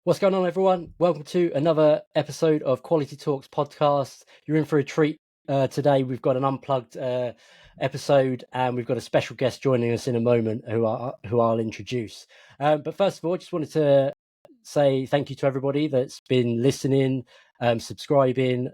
What's going on, everyone? Welcome to another episode of Quality Talks podcast. You're in for a treat today. We've got an unplugged episode, and we've got a special guest joining us in a moment who I'll introduce. But first of all, I just wanted to say thank you to everybody that's been listening, subscribing,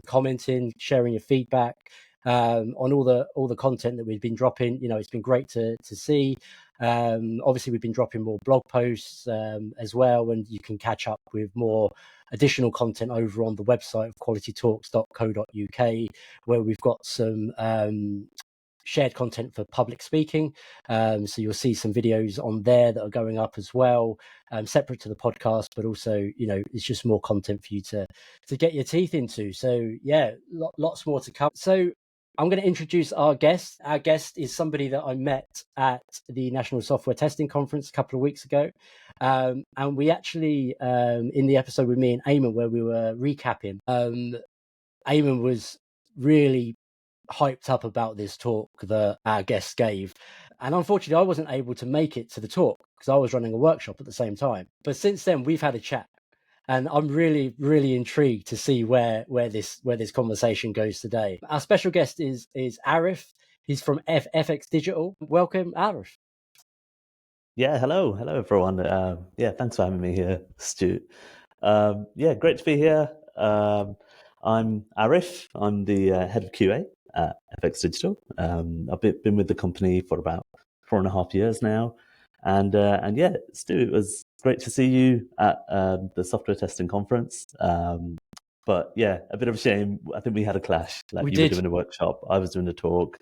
commenting, sharing your feedback on all the content that we've been dropping. You know, it's been great to see. Obviously, we've been dropping more blog posts as well, and you can catch up with more additional content over on the website of qualitytalks.co.uk, where we've got some shared content for public speaking. So you'll see some videos on there that are going up as well, separate to the podcast, but also, you know, it's just more content for you to get your teeth into. So yeah, lots more to come. So I'm going to introduce our guest. Our guest is somebody that I met at the National Software Testing Conference a couple of weeks ago. And we actually, in the episode with me and Eamon, where we were recapping, Eamon was really hyped up about this talk that our guest gave. And unfortunately, I wasn't able to make it to the talk because I was running a workshop at the same time. But since then, we've had a chat. And I'm really, really intrigued to see where this conversation goes today. Our special guest is Arif. He's from FX Digital. Welcome, Arif. Yeah, hello everyone. Thanks for having me here, Stu. Great to be here. I'm Arif. I'm the head of QA at FX Digital. I've been with the company for about 4.5 years now, and yeah, Stu, it was great to see you at the software testing conference. But yeah, a bit of a shame. I think we had a clash. Like, you were doing a workshop, I was doing a talk,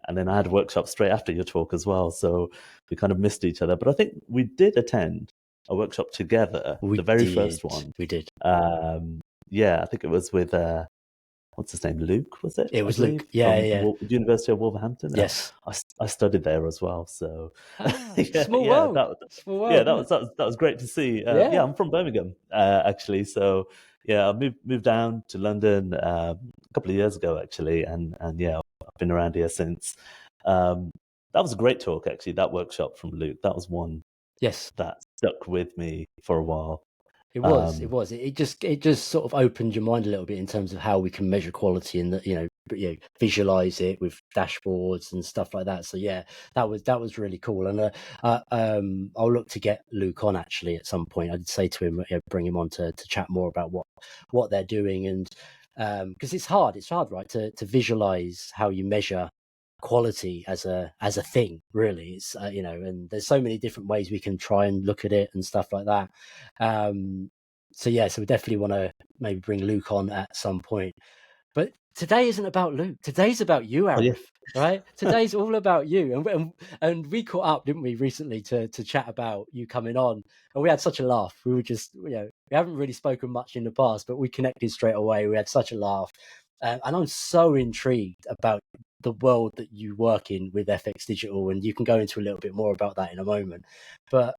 and then I had a workshop straight after your talk as well. So we kind of missed each other. But I think we did attend a workshop together. The very first one. We did. Yeah, I think it was with what's his name? Luke, was it? It was Luke. Yeah. University of Wolverhampton. Yes. I studied there as well. So small world. That was great to see. I'm from Birmingham, actually. So yeah, I moved down to London a couple of years ago, actually, and yeah, I've been around here since. That was a great talk, actually. That workshop from Luke, that was one. Yes, that stuck with me for a while. It was. It just sort of opened your mind a little bit in terms of how we can measure quality and visualize it with dashboards and stuff like that. So yeah, that was really cool. And I'll look to get Luke on actually at some point. I'd say to him, bring him on to chat more about what they're doing, and because it's hard, right, to visualize how you measure quality as a thing. Really, it's and there's so many different ways we can try and look at it and stuff like that. So we definitely want to maybe bring Luke on at some point. But today isn't about Luke. Today's about you, Arif. Right? Today's all about you. And we caught up, didn't we, recently to chat about you coming on. And we had such a laugh. We were just, we haven't really spoken much in the past, but we connected straight away. We had such a laugh. And I'm so intrigued about the world that you work in with FX Digital. And you can go into a little bit more about that in a moment. But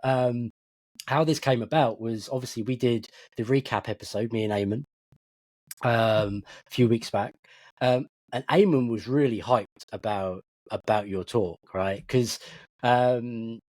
how this came about was, obviously, we did the recap episode, me and Eamon, a few weeks back, and Eamon was really hyped about your talk, right? Because I'll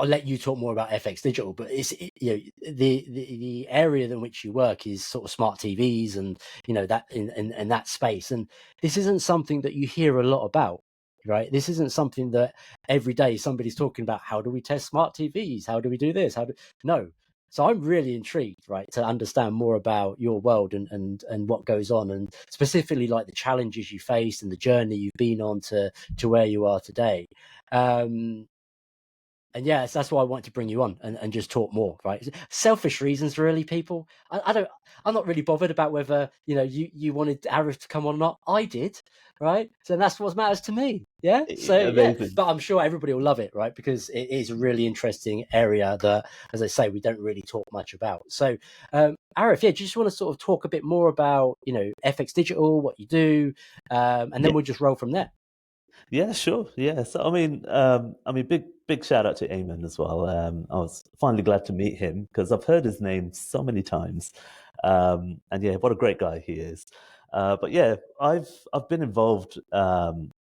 let you talk more about FX Digital, but it's the area in which you work is sort of smart TVs and that in that space, and this isn't something that you hear a lot about. Right, this isn't something that every day somebody's talking about. How do we test smart TVs? How do we do this? No? So I'm really intrigued, right, to understand more about your world and what goes on, and specifically like the challenges you faced and the journey you've been on to where you are today. And yes, that's why I wanted to bring you on and just talk more, right? Selfish reasons, really, people. I'm not really bothered about whether, you wanted Arif to come on or not. I did, right? So that's what matters to me. Yeah. So, yeah. But I'm sure everybody will love it, right? Because it is a really interesting area that, as I say, we don't really talk much about. So, Arif, do you just want to sort of talk a bit more about, FX Digital, what you do, and then we'll just roll from there. Yeah, sure. Yeah. So, big shout out to Eamon as well. I was finally glad to meet him because I've heard his name so many times. And yeah, what a great guy he is. But yeah, I've been involved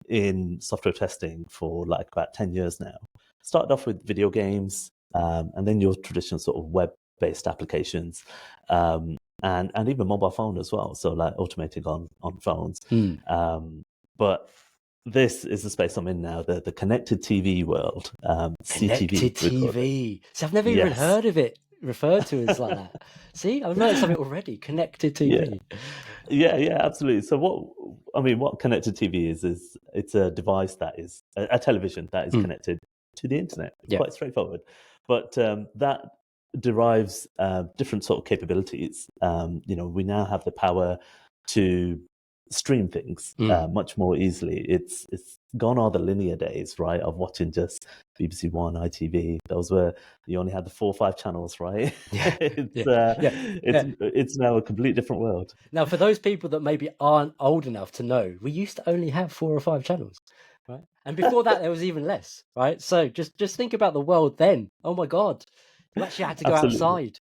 in software testing for like about 10 years now. Started off with video games, and then your traditional sort of web-based applications, and even mobile phone as well. So like automating on phones. Mm. But this is the space I'm in now, the connected TV world, CTV, Connected we call it. TV. See, I've never even Yes. heard of it referred to as like that. See, I've learned something already. Connected Yeah. TV. Yeah, absolutely. So what connected TV is it's a device that is a television that is Mm. connected to the internet. Yeah. Quite straightforward, but that derives different sort of capabilities. We now have the power to stream things Mm. much more easily. It's gone are the linear days, right, of watching just BBC One, ITV. Those were you only had the 4 or 5 channels, right? Yeah. it's Yeah. uh, Yeah. it's it's now a complete different world. Now, for those people that maybe aren't old enough to know, we used to only have 4 or 5 channels, right? And before that, there was even less, right? So just think about the world then. Oh my God, you actually had to go Absolutely. outside.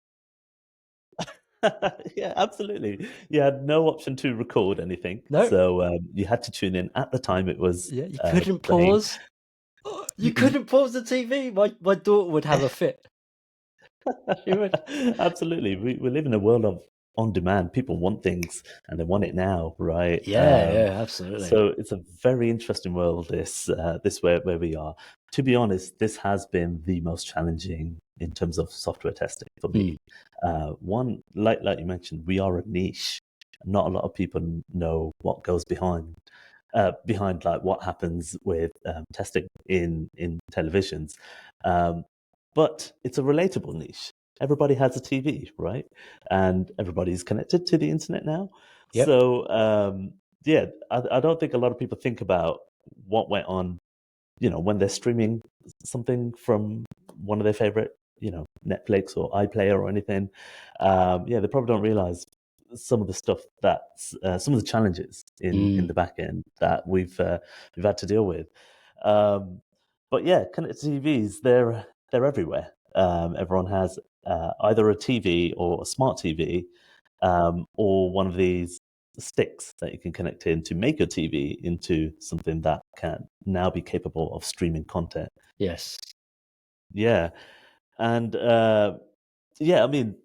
Yeah, absolutely. You had no option to record anything, No, so you had to tune in. At the time, it was yeah, you couldn't playing. pause. You couldn't pause the TV. My daughter would have a fit. She would. Absolutely, we live in a world of on demand. People want things and they want it now, right? Yeah, absolutely. So it's a very interesting world. This where we are. To be honest, this has been the most challenging in terms of software testing for Mm. me. One, like you mentioned, we are a niche. Not a lot of people know what goes behind like what happens with testing in televisions. Um, but it's a relatable niche. Everybody has a TV, right? And everybody's connected to the internet now. Yep. So yeah, I don't think a lot of people think about what went on, when they're streaming something from one of their favorite, Netflix or iPlayer or anything. Yeah, they probably don't realize some of the stuff that's some of the challenges in Mm. the back end that we've had to deal with. Um, but yeah, connected TVs, they're everywhere. Everyone has either a TV or a smart TV, or one of these sticks that you can connect in to make your TV into something that can now be capable of streaming content. Yes. Yeah, and yeah, I mean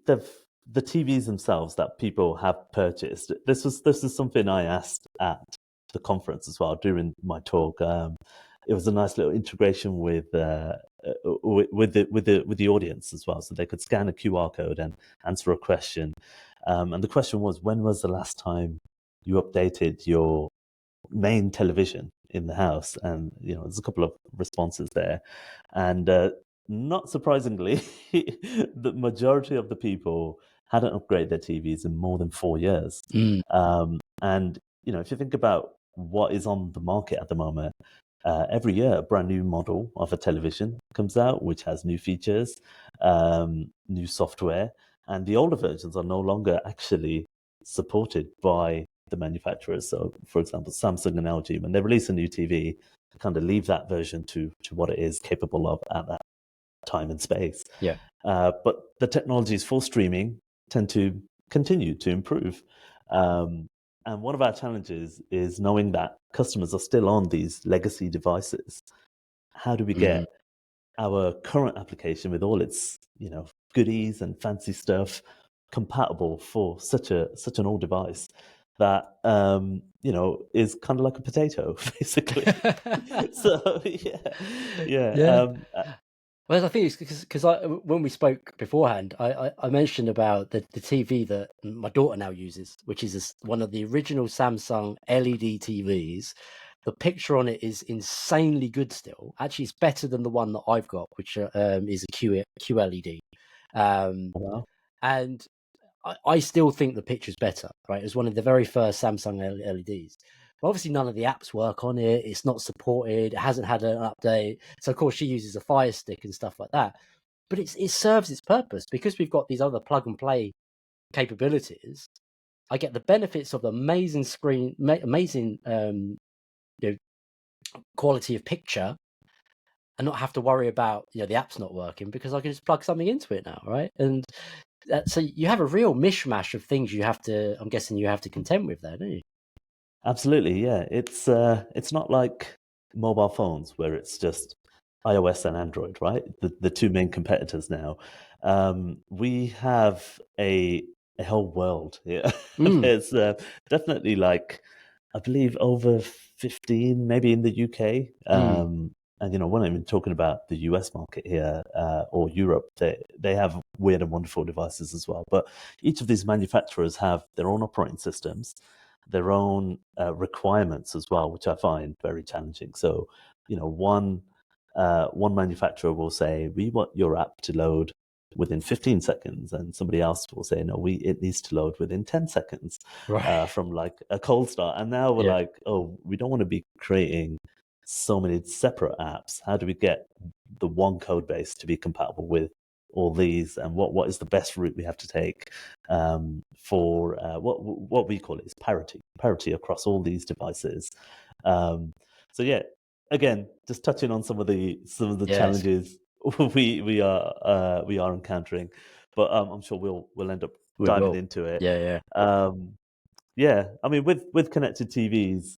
the TVs themselves that people have purchased. This is something I asked at the conference as well during my talk. It was a nice little integration with the audience as well, so they could scan a QR code and answer a question. And the question was, when was the last time you updated your main television in the house? And there's a couple of responses there, and not surprisingly, the majority of the people hadn't upgraded their TVs in more than 4 years. Mm. And if you think about what is on the market at the moment, every year a brand new model of a television comes out, which has new features, new software, and the older versions are no longer actually supported by the manufacturers. So, for example, Samsung and LG, when they release a new TV, they kind of leave that version to what it is capable of at that time and space. Yeah. But the technologies for streaming tend to continue to improve. And one of our challenges is knowing that customers are still on these legacy devices. How do we Mm. get our current application with all its, goodies and fancy stuff compatible for such an old device that is kind of like a potato, basically. So yeah. Yeah. Well, I think it's because when we spoke beforehand, I mentioned about the TV that my daughter now uses, which is one of the original Samsung LED TVs. The picture on it is insanely good still. Actually, it's better than the one that I've got, which is a QLED. Well, And I still think the picture's better, right? It was one of the very first Samsung LEDs. But obviously, none of the apps work on it. It's not supported. It hasn't had an update. So, of course, she uses a Fire Stick and stuff like that. But it serves its purpose because we've got these other plug and play capabilities. I get the benefits of the amazing screen, amazing quality of picture, and not have to worry about the app's not working because I can just plug something into it now, right? And so you have a real mishmash of things I'm guessing you have to contend with there, don't you? absolutely, yeah. It's not like mobile phones where it's just iOS and Android, right? The two main competitors now. We have a whole world. Yeah, Mm, there's definitely like I believe over 15, maybe in the UK. mm, And we're not even talking about the US market here or Europe. They have weird and wonderful devices as well. But each of these manufacturers have their own operating systems, their own requirements as well, which I find very challenging. So, one manufacturer will say, "We want your app to load within 15 seconds," and somebody else will say, "No, it needs to load within 10 seconds." right. From like a cold start. And now we're Yeah. like, oh, we don't want to be creating so many separate apps. How do we get the one code base to be compatible with all these? And what is the best route we have to take for what we call it is parity across all these devices. Um, so yeah, again, just touching on some of the Yes. challenges we are encountering, but I'm sure we'll end up We diving will. into it. Yeah. Yeah. Um, yeah, I mean, with connected TVs,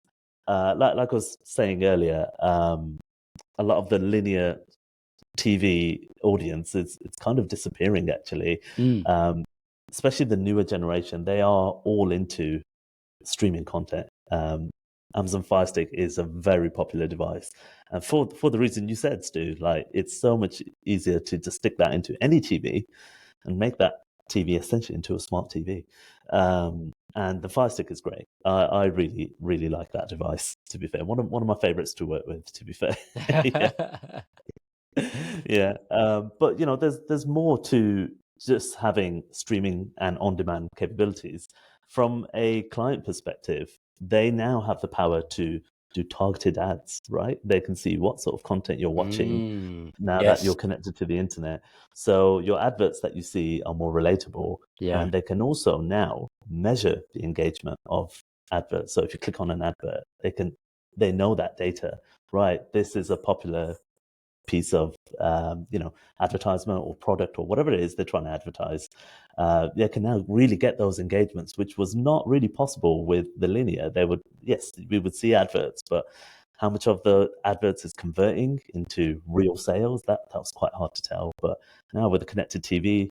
like I was saying earlier, a lot of the linear TV audience is it's kind of disappearing actually. Mm, Um, Especially the newer generation, they are all into streaming content. Amazon Fire Stick is a very popular device, and for the reason you said, Stu, like it's so much easier to just stick that into any TV and make that TV essentially into a smart TV. And the Fire Stick is great. I really, really like that device. To be fair, one of my favorites to work with. To be fair, yeah, yeah. But there's more to just having streaming and on-demand capabilities. From a client perspective, they now have the power to do targeted ads, right? They can see what sort of content you're watching mm, now that yes. you're connected to the internet. So your adverts that you see are more relatable, Yeah. and they can also now measure the engagement of adverts. So if you click on an advert, they know that data, right? This is a popular piece of advertisement or product or whatever it is they're trying to advertise. They can now really get those engagements, which was not really possible with the linear. We would see adverts, but how much of the adverts is converting into real sales, that was quite hard to tell. But now with the connected TV,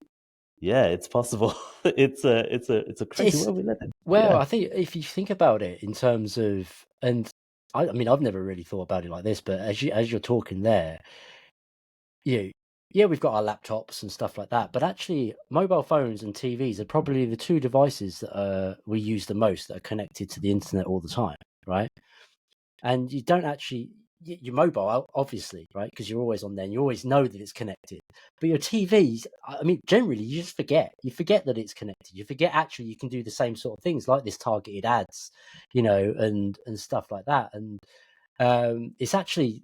yeah, it's possible. It's a crazy It's world we live in. well, Yeah. I think if you think about it in terms of, and I mean, I've never really thought about it like this, but as you're talking there, you yeah, we've got our laptops and stuff like that, but actually, mobile phones and TVs are probably the two devices that we use the most that are connected to the internet all the time, right? And you don't actually your mobile obviously, right, because you're always on there and you always know that it's connected, but your TVs, I mean, generally you just forget that it's connected. You forget actually you can do the same sort of things like this targeted ads, and stuff like that. And it's actually,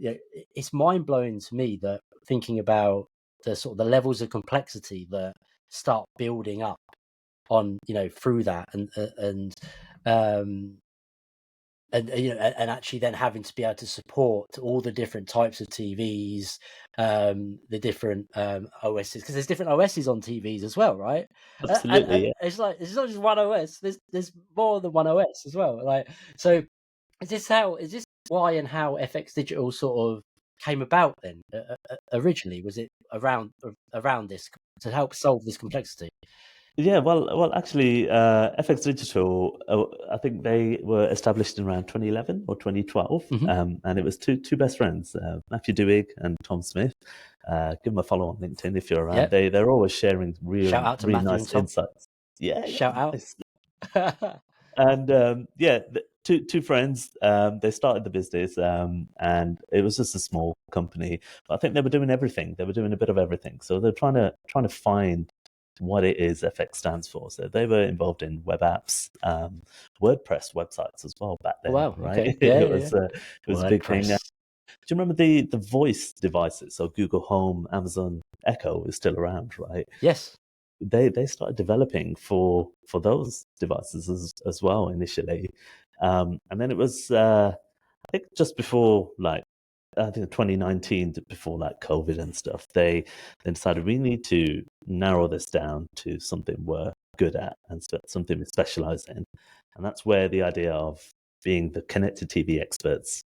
it's mind-blowing to me that thinking about the sort of the levels of complexity that start building up on, through that, um and actually then having to be able to support all the different types of TVs, the different OSs, because there's different OSs on TVs as well, right? And Absolutely. Yeah. it's like it's not just one OS. There's more than one OS as well. Like, so is this why and how FX Digital sort of came about then? Originally, was it around this to help solve this complexity? Yeah, well, actually, FX Digital, I think they were established in around 2011 or 2012, Hmm. and it was two best friends, Matthew Dewig and Tom Smith. Give them a follow on LinkedIn if you're around. Yep. They're always sharing Shout really out to really Matthew nice and Tom. insights. Yeah, yeah, Shout out. nice. And yeah, two friends. They started the business, and it was just a small company. But I think they were doing everything. They were doing a bit of everything. So they're trying to find what it is FX stands for. So they were involved in web apps, WordPress websites as well back Oh, then, wow. right? Okay. Yeah. Yeah. Yeah. It was a big thing. WordPress. Do you remember the voice devices? So Google Home, Amazon Echo is still around, right? Yes. They started developing for those devices as well initially, and then it was I think just before like I think 2019, before like COVID and stuff, they then decided we need to narrow this down to something we're good at and something we specialize in, and that's where the idea of being the connected TV experts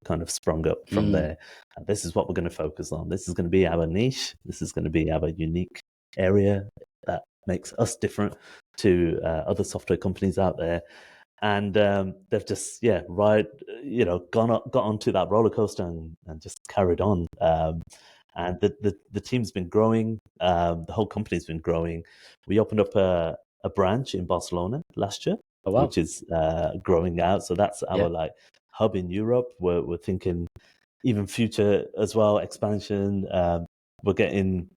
kind of sprung up from there. And this is what we're going to focus on. This is going to be our niche. This is going to be our unique area that makes us different to other software companies out there. And they've just got onto that roller coaster and just carried on. And the team's been growing. The whole company's been growing. We opened up a branch in Barcelona last year, Oh, wow. which is growing out. So that's our like hub in Europe. We're thinking even future as well, expansion. We're getting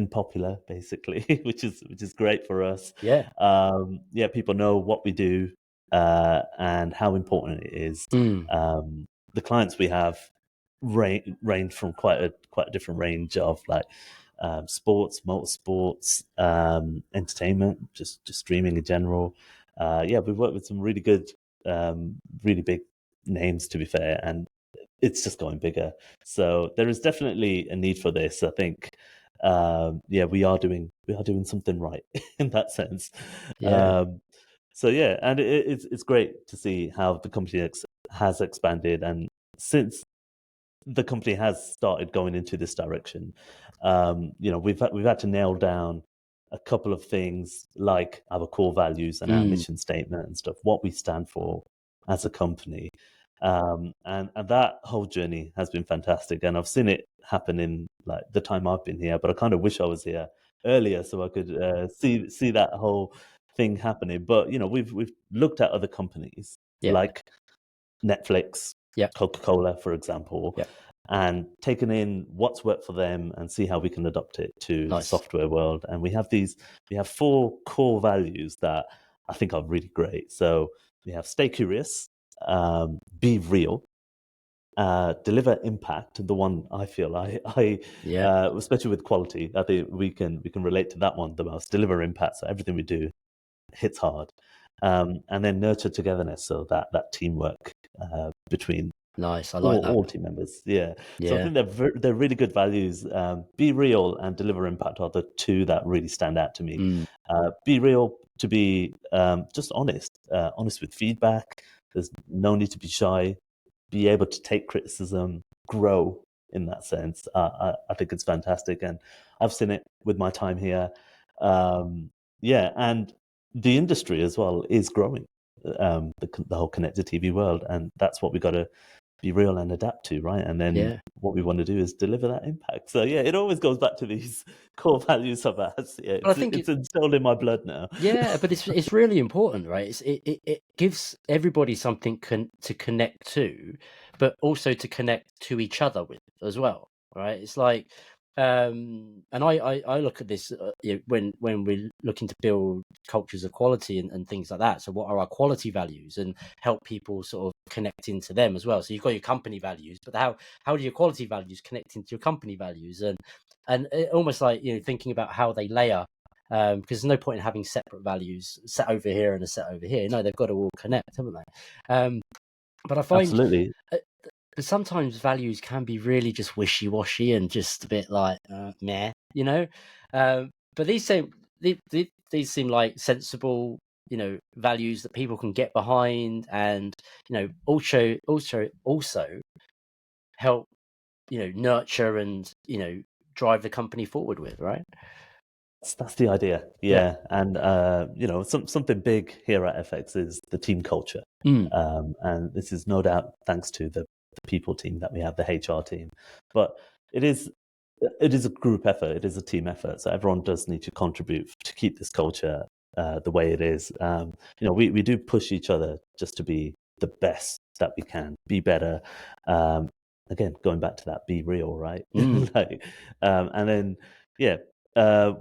popular basically, which is great for us. Yeah. People know what we do and how important it is. The clients we have range from quite a different range of like sports, motorsports, entertainment, just streaming in general. We've worked with some really good, really big names, to be fair, and it's just going bigger. So there is definitely a need for this. I think, we are doing something right in that sense. Yeah. And it's great to see how the company has expanded, and since the company has started going into this direction, we've had to nail down a couple of things like our core values and our mission statement and stuff, what we stand for as a company. And that whole journey has been fantastic, and I've seen it happen in like the time I've been here. But I kind of wish I was here earlier so I could see that whole thing happening. But we've looked at other companies like Netflix, Coca-Cola, for example, and taken in what's worked for them and see how we can adopt it to the software world. And we have 4 core values that I think are really great. So we have stay curious, be real, deliver impact. The one I feel especially with quality, I think we can relate to that one the most. Deliver impact, so everything we do hits hard. And then nurture togetherness, so that teamwork between nice. I like that. all team members. So I think they're really good values. Be real and deliver impact are the 2 that really stand out to me. Be real, to be just honest with feedback. There's no need to be shy. Be able to take criticism, grow in that sense. I think it's fantastic, and I've seen it with my time here. And the industry as well is growing, the whole connected TV world, and that's what we got to be real and adapt to, right? And then what we want to do is deliver that impact. So it always goes back to these core values of ours. I think it's instilled in my blood now. But it's really important, right? It gives everybody something to connect to, but also to connect to each other with as well, right? It's like, and I look at this when we're looking to build cultures of quality and things like that. So what are our quality values, and help people sort of connect into them as well. So you've got your company values, but how do your quality values connect into your company values, and almost like thinking about how they layer. Because there's no point in having separate values set over here and a set over here. No, they've got to all connect, haven't they? But I find absolutely. But sometimes values can be really just wishy-washy and just a bit like meh, But these seem like sensible, values that people can get behind, and also help, nurture and drive the company forward with, right? That's the idea, and something big here at FX is the team culture, and this is no doubt thanks to the people team that we have, the HR team, but it is a group effort, it is a team effort, so everyone does need to contribute to keep this culture the way it is. We do push each other just to be the best that we can, be better. Again, going back to that, be real, right? And then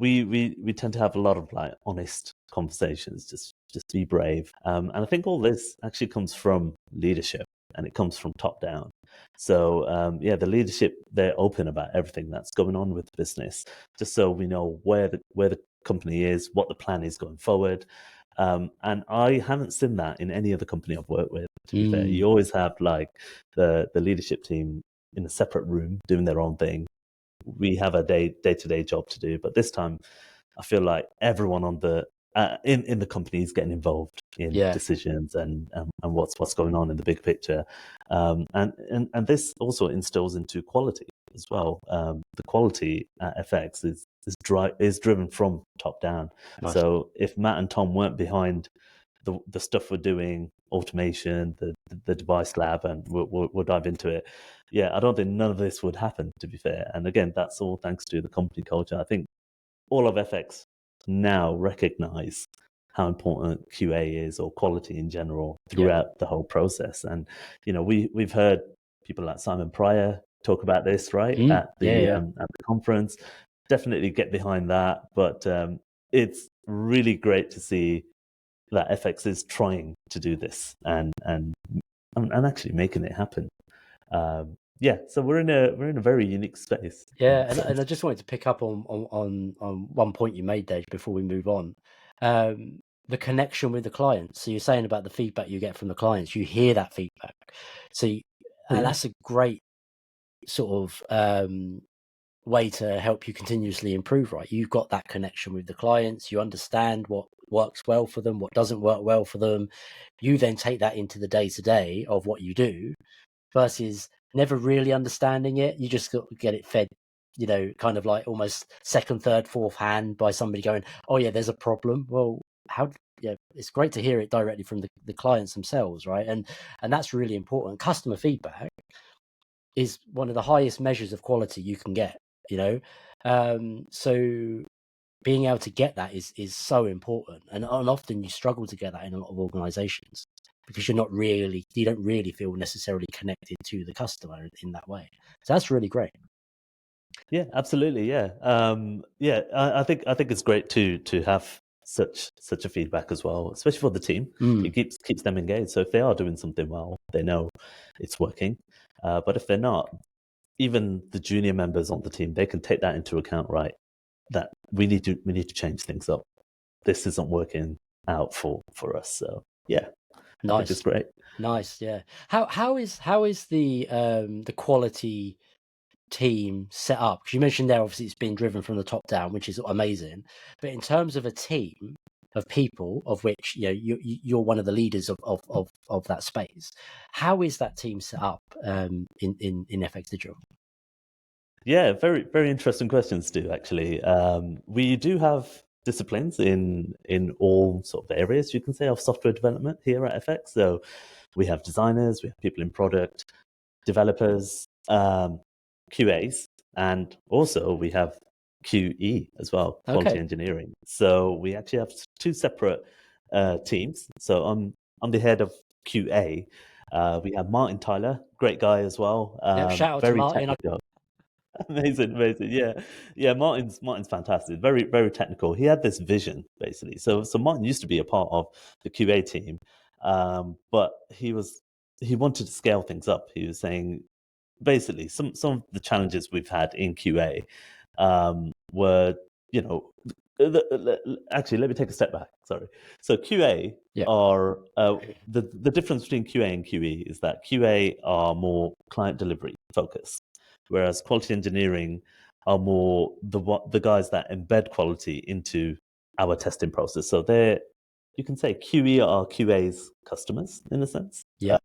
we tend to have a lot of like honest conversations, just be brave. And I think all this actually comes from leadership, and it comes from top down. So the leadership, they're open about everything that's going on with the business, just so we know where the company is, what the plan is going forward. And I haven't seen that in any other company I've worked with, to be fair. You always have like the leadership team in a separate room doing their own thing. We have a day-to-day job to do, but this time I feel like everyone on the in the companies getting involved in Yeah. decisions and what's going on in the big picture, and this also instills into quality as well. The quality at FX is driven from top down. Nice. So if Matt and Tom weren't behind the stuff we're doing, automation, the device lab, and we'll dive into it. Yeah, I don't think none of this would happen, to be fair. And again, that's all thanks to the company culture. I think all of FX now recognize how important QA is, or quality in general, throughout the whole process. And we've heard people like Simon Pryor talk about this, right, at the conference. Definitely get behind that. But it's really great to see that FX is trying to do this and actually making it happen. So we're in a very unique space. Yeah, and I just wanted to pick up on one point you made, Dave, before we move on. The connection with the clients. So you're saying about the feedback you get from the clients. You hear that feedback. And that's a great sort of way to help you continuously improve, right? You've got that connection with the clients. You understand what works well for them, what doesn't work well for them. You then take that into the day-to-day of what you do, versus never really understanding it. You just get it fed, kind of like almost second, third, fourth hand by somebody going, oh yeah, there's a problem. Well, it's great to hear it directly from the clients themselves, right? And that's really important. Customer feedback is one of the highest measures of quality you can get, so being able to get that is so important, and often you struggle to get that in a lot of organizations, because you don't really feel necessarily connected to the customer in that way. So that's really great. Yeah, absolutely. Yeah, I think it's great to have such a feedback as well, especially for the team. It keeps them engaged. So if they are doing something well, they know it's working. But if they're not, even the junior members on the team, they can take that into account, right? That we need to change things up. This isn't working out for us. So yeah, nice. I think it's great. Nice. Yeah. How is the quality team set up? Because you mentioned there, obviously it's been driven from the top down, which is amazing. But in terms of a team of people, of which you're one of the leaders of that space, how is that team set up in FX Digital? Yeah, very very interesting question, Stu. Actually, we do have disciplines in all sort of areas, you can say, of software development here at FX. So we have designers, we have people in product, developers, QAs, and also we have QE as well, quality engineering. So we actually have two separate teams. So I'm the head of QA. We have Martin Tyler, great guy as well. Shout out very to Martin. technical. Amazing. Yeah. Martin's fantastic. Very, very technical. He had this vision basically. So Martin used to be a part of the QA team, but he wanted to scale things up. He was saying basically some of the challenges we've had in QA were, actually, let me take a step back. Sorry. So QA are the difference between QA and QE is that QA are more client delivery focused, whereas quality engineering are more the guys that embed quality into our testing process. So you can say QE are QA's customers in a sense. Yeah.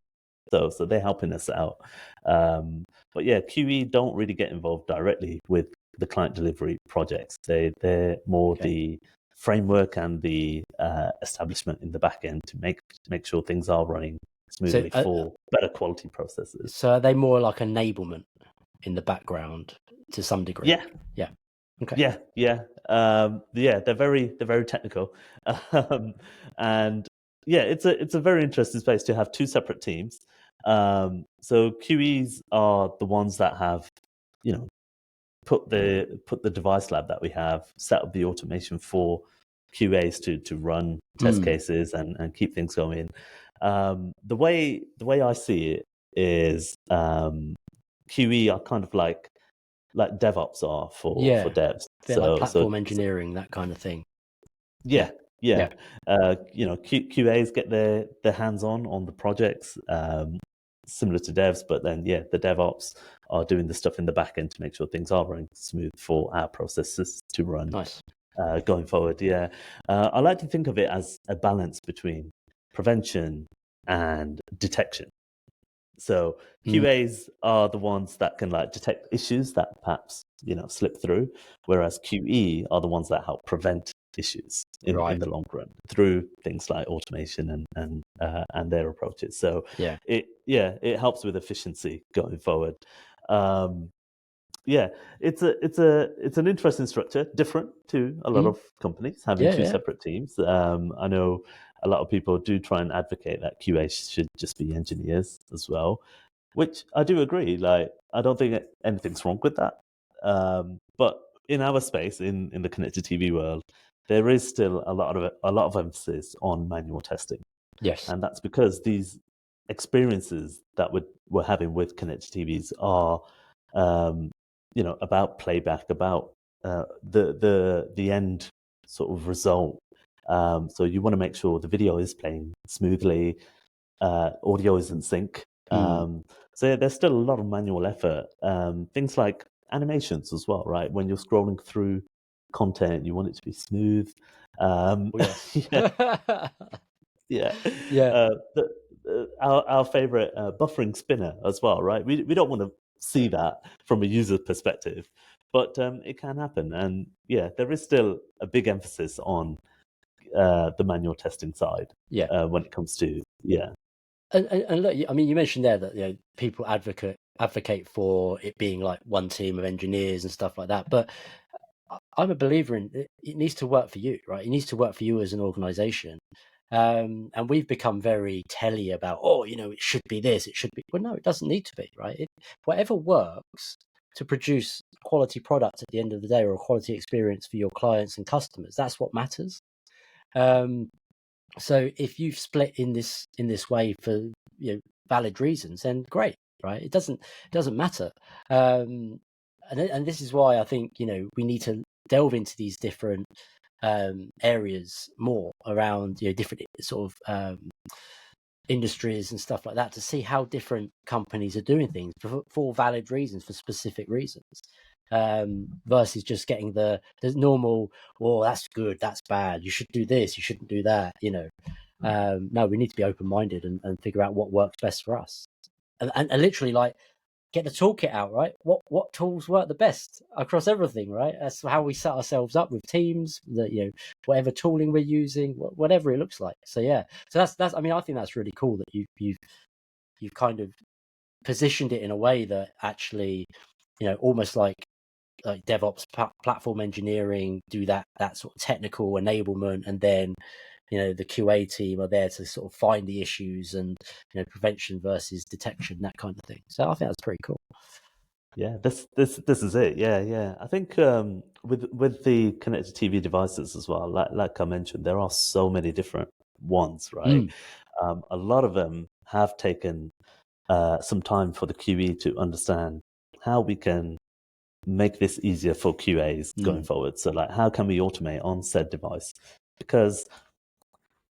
So they're helping us out. But yeah, QE don't really get involved directly with the client delivery projects. They're more the framework and the establishment in the back end to make sure things are running smoothly for better quality processes. So are they more like enablement in the background to some degree? Yeah. Okay. They're very technical, and it's a very interesting space to have two separate teams. So QEs are the ones that have, put the device lab that we have, set up the automation for QAs to run test cases and keep things going. The way I see it is QE are kind of like DevOps are for devs. So like platform engineering, that kind of thing. Yeah. QAs get their hands on the projects, similar to devs, but then the DevOps are doing the stuff in the back end to make sure things are running smooth for our processes to run. Nice. going forward. Yeah, I like to think of it as a balance between prevention and detection. So Mm, QAs are the ones that can like detect issues that perhaps slip through, whereas QE are the ones that help prevent issues in right. the long run through things like automation and their approaches. So Yeah. it helps with efficiency going forward. Um, yeah, it's an interesting structure, different to a lot Mm, of companies having yeah. two Yeah. separate teams. I know a lot of people do try and advocate that QA should just be engineers as well, which I do agree. Like, I don't think anything's wrong with that. But in our space, in the connected TV world, there is still a lot of emphasis on manual testing, Yes. and that's because these experiences that we're having with connected TVs are, um, about playback, about the end sort of result. So you want to make sure the video is playing smoothly, audio is in sync. Mm. So yeah, there's still a lot of manual effort. Things like animations as well, right? When you're scrolling through content, you want it to be smooth. Oh, yes. Yeah, yeah. Yeah. Our favorite buffering spinner as well, right? We don't want to see that from a user perspective, but it can happen, and yeah, there is still a big emphasis on the manual testing side Yeah. when it comes to yeah. And look, I mean, you mentioned there that people advocate for it being like one team of engineers and stuff like that. But I'm a believer in it. It needs to work for you, right? It needs to work for you as an organization. And we've become very telly about, oh, it should be this, it should be. Well, no, it doesn't need to be, right? Whatever works to produce quality products at the end of the day, or a quality experience for your clients and customers, that's what matters. Um, so if you've split in this way for valid reasons, then great, right? It doesn't matter. And this is why I think we need to delve into these different areas more around different sort of industries and stuff like that, to see how different companies are doing things for valid reasons, for specific reasons, versus just getting the normal, oh, that's good, that's bad, you should do this, you shouldn't do that. No, we need to be open-minded and figure out what works best for us, and literally, like, get the toolkit out, right? What tools work the best across everything, right? That's how we set ourselves up with teams, that whatever tooling we're using, whatever it looks like. So yeah, so that's I mean, I think that's really cool that you've kind of positioned it in a way that actually almost like DevOps, platform engineering, do that sort of technical enablement, and then the QA team are there to sort of find the issues, and prevention versus detection, that kind of thing. So I think that's pretty cool. Yeah, this is it. Yeah, yeah. I think with the connected TV devices as well, like I mentioned, there are so many different ones, right? Mm, A lot of them have taken some time for the QE to understand how we can make this easier for QAs going mm, forward. So, like, how can we automate on said device? Because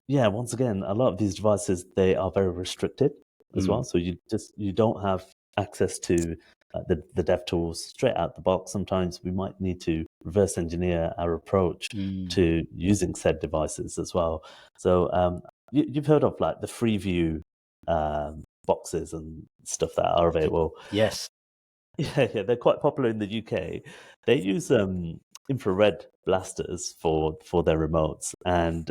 yeah, once again, a lot of these devices, they are very restricted as mm, well. So you don't have access to the dev tools straight out the box. Sometimes we might need to reverse engineer our approach mm. to using said devices as well. So you've heard of like the Freeview boxes and stuff that are available. Yes. Yeah, they're quite popular in the UK. They use infrared blasters for their remotes, and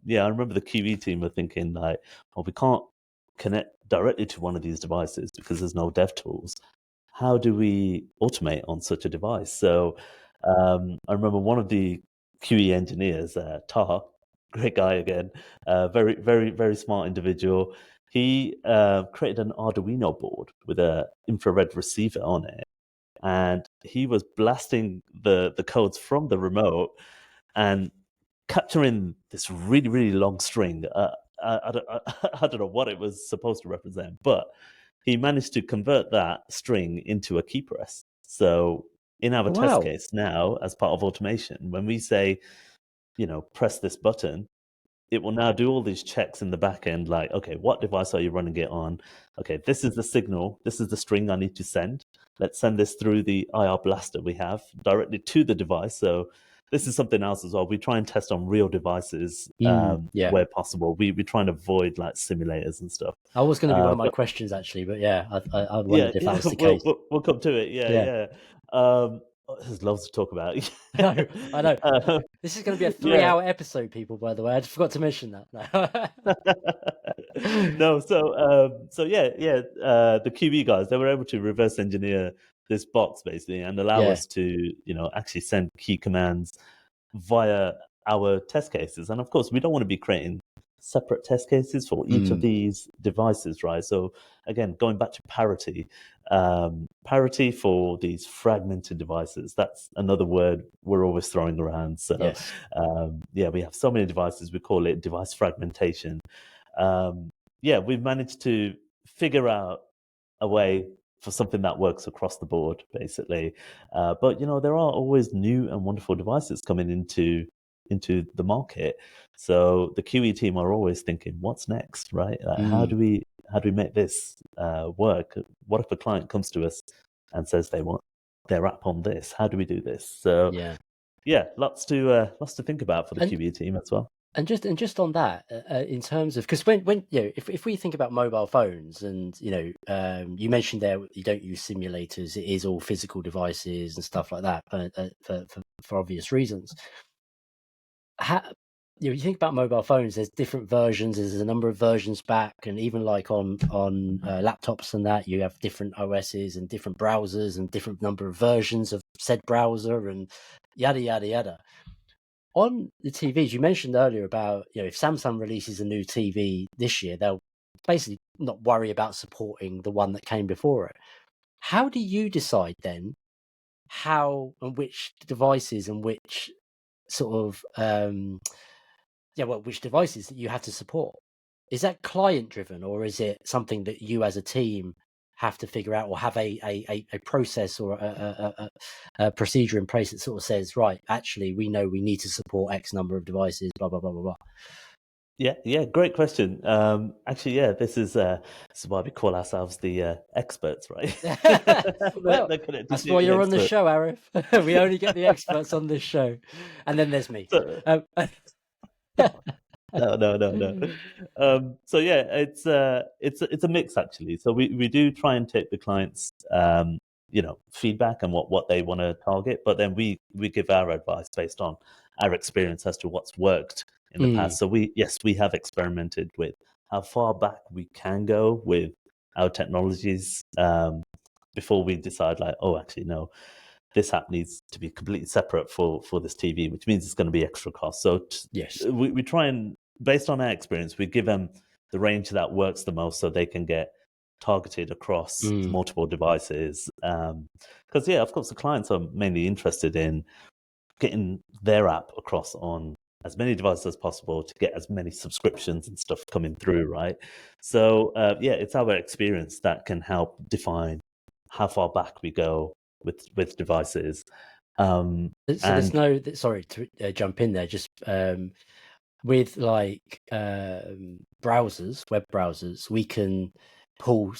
yeah, I remember the QE team were thinking like, well, we can't connect directly to one of these devices because there's no dev tools. How do we automate on such a device? So I remember one of the QE engineers, Taha, great guy again, very very very smart individual. He created an Arduino board with a infrared receiver on it, and he was blasting the codes from the remote and capturing this really really long string. I don't know what it was supposed to represent, but he managed to convert that string into a key press. So in our Oh, test wow. case now, as part of automation, when we say, press this button, it will now do all these checks in the back end, like, okay, what device are you running it on? Okay, this is the signal, this is the string I need to send. Let's send this through the IR blaster we have directly to the device. So this is something else as well. We try and test on real devices Yeah. where possible. We try and avoid like simulators and stuff. That was going to be one of my But questions actually, but yeah, I yeah, wondered if that yeah, was the case. we'll come to it. Yeah, Yeah. yeah. There's loads to talk about. I know. Um, This is going to be a yeah. 3-hour episode, people. By the way, I just forgot to mention that. No. No, so yeah, yeah. The QB guys, they were able to reverse engineer this box basically and allow Yeah. us to, actually send key commands via our test cases. And of course, we don't want to be creating separate test cases for each of these devices, right? So again, going back to parity, parity for these fragmented devices, that's another word we're always throwing around. So Yes. yeah, we have so many devices, we call it device fragmentation. Yeah, we've managed to figure out a way for something that works across the board, basically. But there are always new and wonderful devices coming into the market. So the QE team are always thinking, what's next, right? Like, how do we make this work? What if a client comes to us and says they want their app on this? How do we do this? So yeah, lots to think about for the QE team as well. And just on that, in terms of, because when if we think about mobile phones, and you mentioned there you don't use simulators, it is all physical devices and stuff like that for obvious reasons. You think about mobile phones, there's different versions, there's a number of versions back, and even like on laptops and that, you have different OSs and different browsers and different number of versions of said browser and yada yada yada. On the TVs, you mentioned earlier about, if Samsung releases a new TV this year, they'll basically not worry about supporting the one that came before it. How do you decide then how and which devices and which sort of which devices that you have to support? Is that client driven, or is it something that you as a team have to figure out, or have a process or a procedure in place that sort of says, right, actually we know we need to support X number of devices, blah blah blah blah blah? Yeah, great question. Actually, yeah, this is why we call ourselves the experts, right? Well, the connected that's why TV you're on the experts. show, Arif. We only get the experts on this show, and then there's me. So, no. So yeah, it's a mix actually. So we do try and take the clients, feedback and what they want to target, but then we give our advice based on our experience as to what's worked in the past. So we have experimented with how far back we can go with our technologies before we decide like, oh, actually no, this app needs to be completely separate for this TV, which means it's going to be extra cost. So yes, we try and, based on our experience, we give them the range that works the most so they can get targeted across multiple devices. Because yeah, of course, the clients are mainly interested in getting their app across on as many devices as possible to get as many subscriptions and stuff coming through, right? So yeah, it's our experience that can help define how far back we go with devices. so there's no, sorry to jump in there, just with like browsers, web browsers, we can pull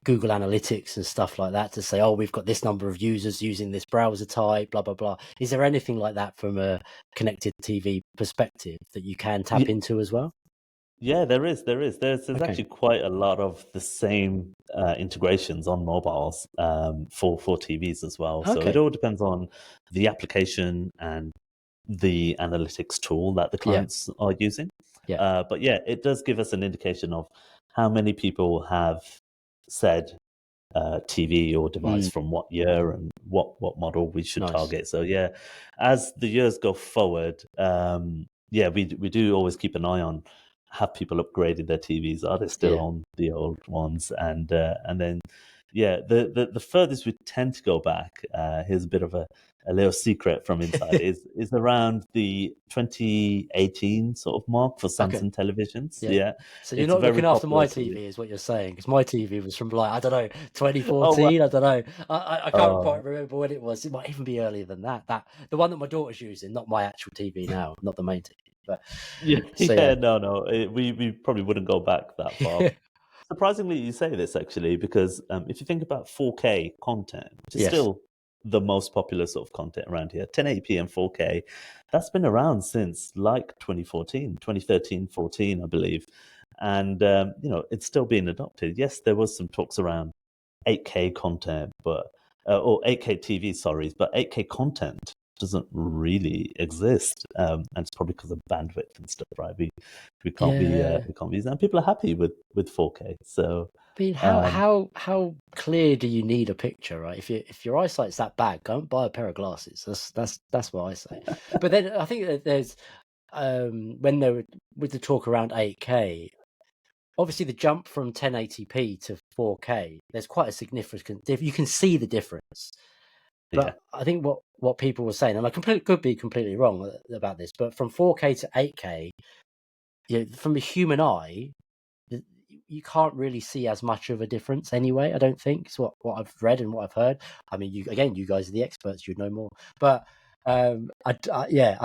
Google Analytics and stuff like that to say, oh, we've got this number of users using this browser type, blah blah blah. Is there anything like that from a connected TV perspective that you can tap into as well? Yeah, there is. There's actually quite a lot of the same integrations on mobiles for TVs as well. So it all depends on the application and the analytics tool that the clients are using. But yeah, it does give us an indication of how many people have said TV or device from what year and what model we should target. So yeah, as the years go forward, yeah, we do always keep an eye on, have people upgraded their TVs? Are they still on the old ones? And then yeah, the furthest we tend to go back, here's a bit of a little secret from inside, is around the 2018 sort of mark for Samsung televisions. Yeah. So you're not looking after my TV, is what you're saying? Because my TV was from like, I don't know, 2014. I don't know. I can't quite remember when it was. It might even be earlier than that. The one that my daughter's using, not my actual TV now, not the main TV. But no, we probably wouldn't go back that far. Surprisingly, you say this actually, because if you think about 4K content, which is still the most popular sort of content around here. 1080p and 4K, that's been around since like 2014, 2013, 14, I believe. And, it's still being adopted. Yes, there was some talks around 8K content, or 8K TV, sorry, but 8K content doesn't really exist, and it's probably because of bandwidth and stuff, right? We can't be Yeah. we can't be, and people are happy with 4K. So, I mean, um, how clear do you need a picture, right? If your eyesight's that bad, go and buy a pair of glasses. That's what I say. But then I think that there's when there were with the talk around 8K, obviously the jump from 1080p to 4K, there's quite a significant you can see the difference. yeah, But I think what people were saying, and I could be completely wrong about this, but from 4K to 8K, from the human eye, you can't really see as much of a difference anyway. I don't think it's what I've read and what I've heard. I mean, you guys are the experts; you'd know more. But I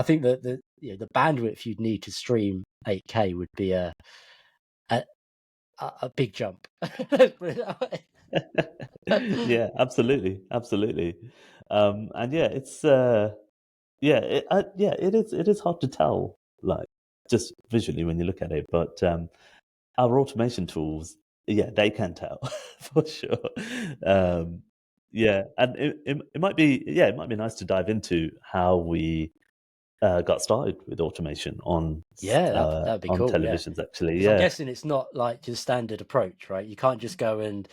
think that the bandwidth you'd need to stream 8K would be a, a big jump. yeah, absolutely, absolutely. And yeah, it's it is hard to tell, like, just visually when you look at it, but our automation tools, yeah, they can tell for sure. Um, yeah, and it might be, it might be nice to dive into how we got started with automation Yeah, that'd be on cool. Yeah. televisions. Actually, Because I'm yeah. guessing it's not like your standard approach, right? You can't just go and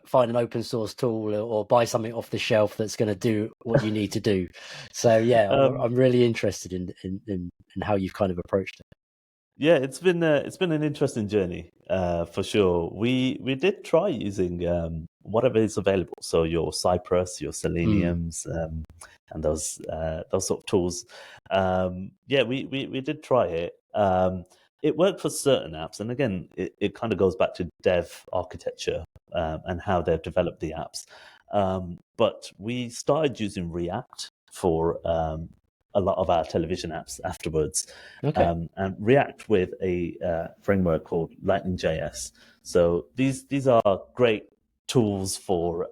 find an open source tool or buy something off the shelf that's going to do what you need to do. So yeah, Um, I'm really interested in how you've kind of approached it. Yeah, it's been an interesting journey, for sure. We did try using whatever is available. So your Cypress, your Mm, Seleniums, and those sort of tools. Yeah, we did try it. It worked for certain apps, and again, it kind of goes back to dev architecture, and how they've developed the apps. But we started using React for a lot of our television apps afterwards, okay. and React with a framework called Lightning.js. So these are great tools for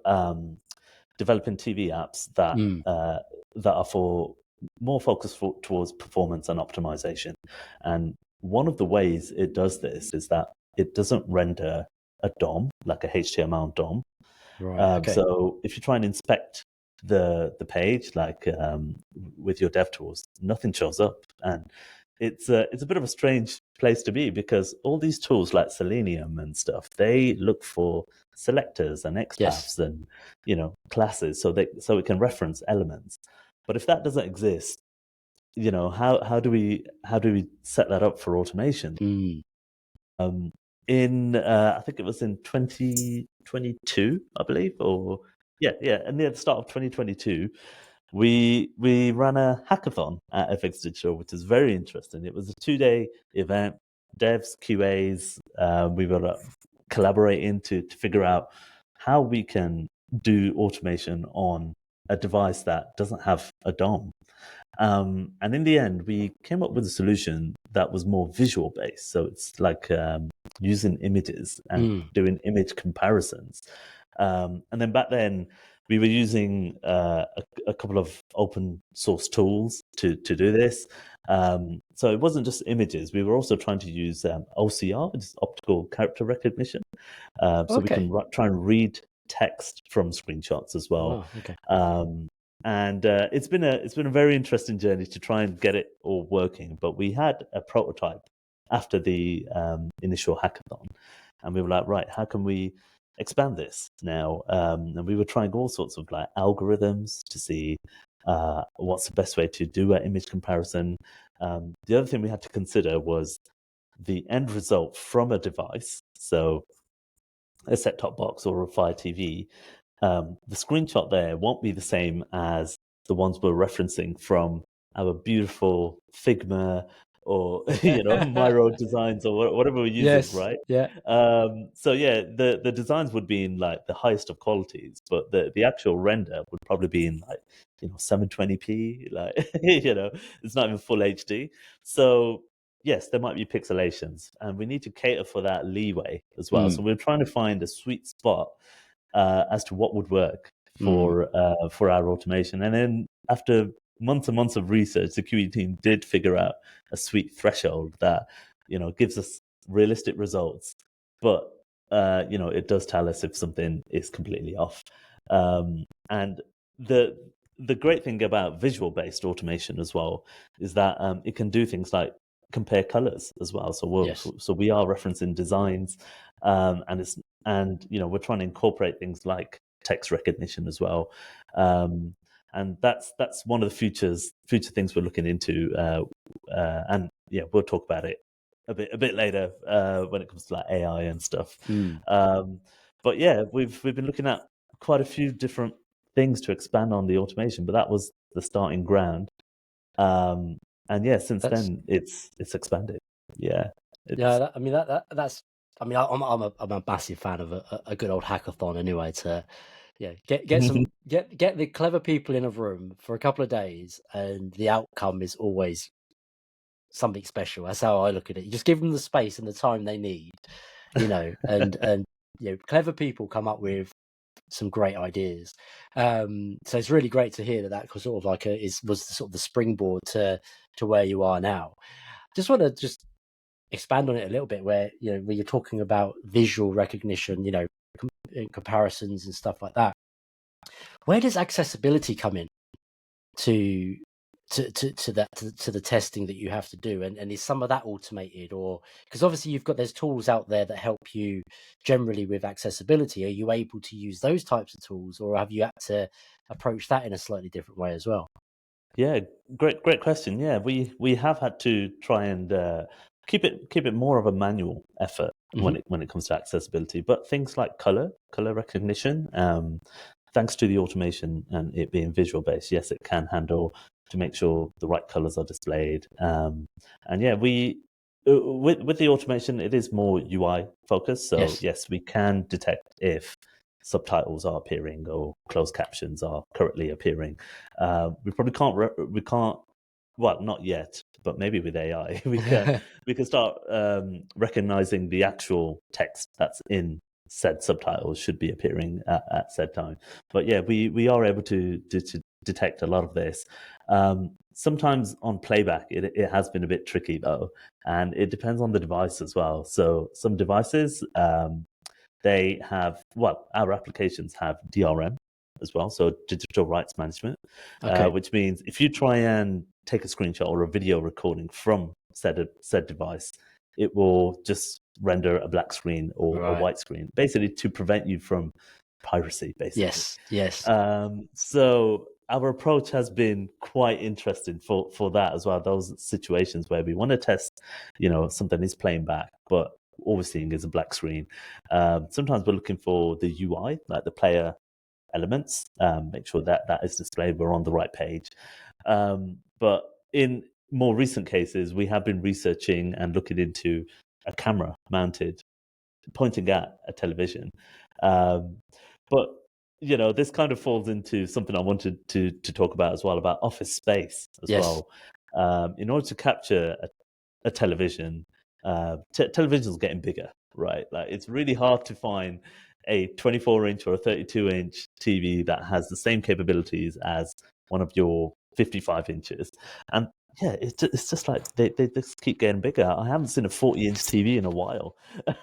developing TV apps Mm, that are for more focused towards performance and optimization. And one of the ways it does this is that it doesn't render a DOM, like a HTML DOM. right. Okay. So if you try and inspect the page, like with your dev tools, nothing shows up, and it's a bit of a strange place to be, because all these tools like Selenium and stuff, they look for selectors and Yes. XPaths and classes, so it can reference elements. But if that doesn't exist, how do we set that up for automation? Mm, Um, in I think it was in 2022, I believe, or and near the start of 2022, we ran a hackathon at FX Digital, which is very interesting. It was a 2-day event, devs, QAs. We were collaborating to figure out how we can do automation on a device that doesn't have a DOM. And in the end, we came up with a solution that was more visual based. So it's like using images and mm, doing image comparisons. And then back then, we were using a couple of open source tools to do this. So it wasn't just images. We were also trying to use OCR, which is optical character recognition. So we okay. can try and read text from screenshots as well. Wow. Okay. Um, and it's been a very interesting journey to try and get it all working. But we had a prototype after the initial hackathon, and we were like, right, how can we expand this now? And we were trying all sorts of like algorithms to see what's the best way to do an image comparison. The other thing we had to consider was the end result from a device. So a set-top box or a Fire TV, the screenshot there won't be the same as the ones we're referencing from our beautiful Figma or Miro designs or whatever we're using, Yes. right? Yeah. So yeah, the designs would be in like the highest of qualities, but the actual render would probably be in like 720p, like it's not even full HD. So yes, there might be pixelations, and we need to cater for that leeway as well. So Mm, we're trying to find a sweet spot as to what would work for our automation. And then after months and months of research, the QE team did figure out a sweet threshold that gives us realistic results, but it does tell us if something is completely off. And the great thing about visual-based automation as well is that it can do things like compare colors as well. So we are referencing designs, and we're trying to incorporate things like text recognition as well. And that's one of the future things we're looking into. And yeah, we'll talk about it a bit later when it comes to like AI and stuff. But yeah, we've been looking at quite a few different things to expand on the automation, but that was the starting ground. And yeah, since then it's expanded. Yeah. I mean that's. I mean, I'm a massive fan of a good old hackathon anyway. To get the clever people in a room for a couple of days, and the outcome is always something special. That's how I look at it. You just give them the space and the time they need, and clever people come up with some great ideas. So it's really great to hear that sort of like was sort of the springboard to where you are now. Just want to expand on it a little bit, where when you're talking about visual recognition, comparisons and stuff like that. Where does accessibility come in to the testing that you have to do, and is some of that automated, or because obviously there's tools out there that help you generally with accessibility? Are you able to use those types of tools, or have you had to approach that in a slightly different way as well? Yeah, great question. Yeah, we have had to try and keep it more of a manual effort when it comes to accessibility. But things like color recognition, thanks to the automation and it being visual based, yes, it can handle to make sure the right colors are displayed. And yeah, we with the automation, it is more UI focused. So yes, we can detect if subtitles are appearing or closed captions are currently appearing. We probably can't. Well, not yet, but maybe with AI, we can start recognizing the actual text that's in said subtitles should be appearing at said time. But yeah, we are able to detect a lot of this. Sometimes on playback, it has been a bit tricky though, and it depends on the device as well. So some devices, they have, our applications have DRM as well, so digital rights management, which means if you try and take a screenshot or a video recording from said device, it will just render a black screen or a white screen, basically to prevent you from piracy, basically. Yes. So our approach has been quite interesting for that as well. Those situations where we want to test, something is playing back, but all we're seeing is a black screen. Sometimes we're looking for the UI, like the player elements, make sure that is displayed, we're on the right page. But in more recent cases, we have been researching and looking into a camera mounted, pointing at a television. But this kind of falls into something I wanted to talk about as well, about office space as well. In order to capture a television, television's getting bigger, right? Like it's really hard to find a 24-inch or a 32-inch TV that has the same capabilities as one of your 55 inches. And yeah, it's just like they just keep getting bigger. I haven't seen a 40-inch TV in a while.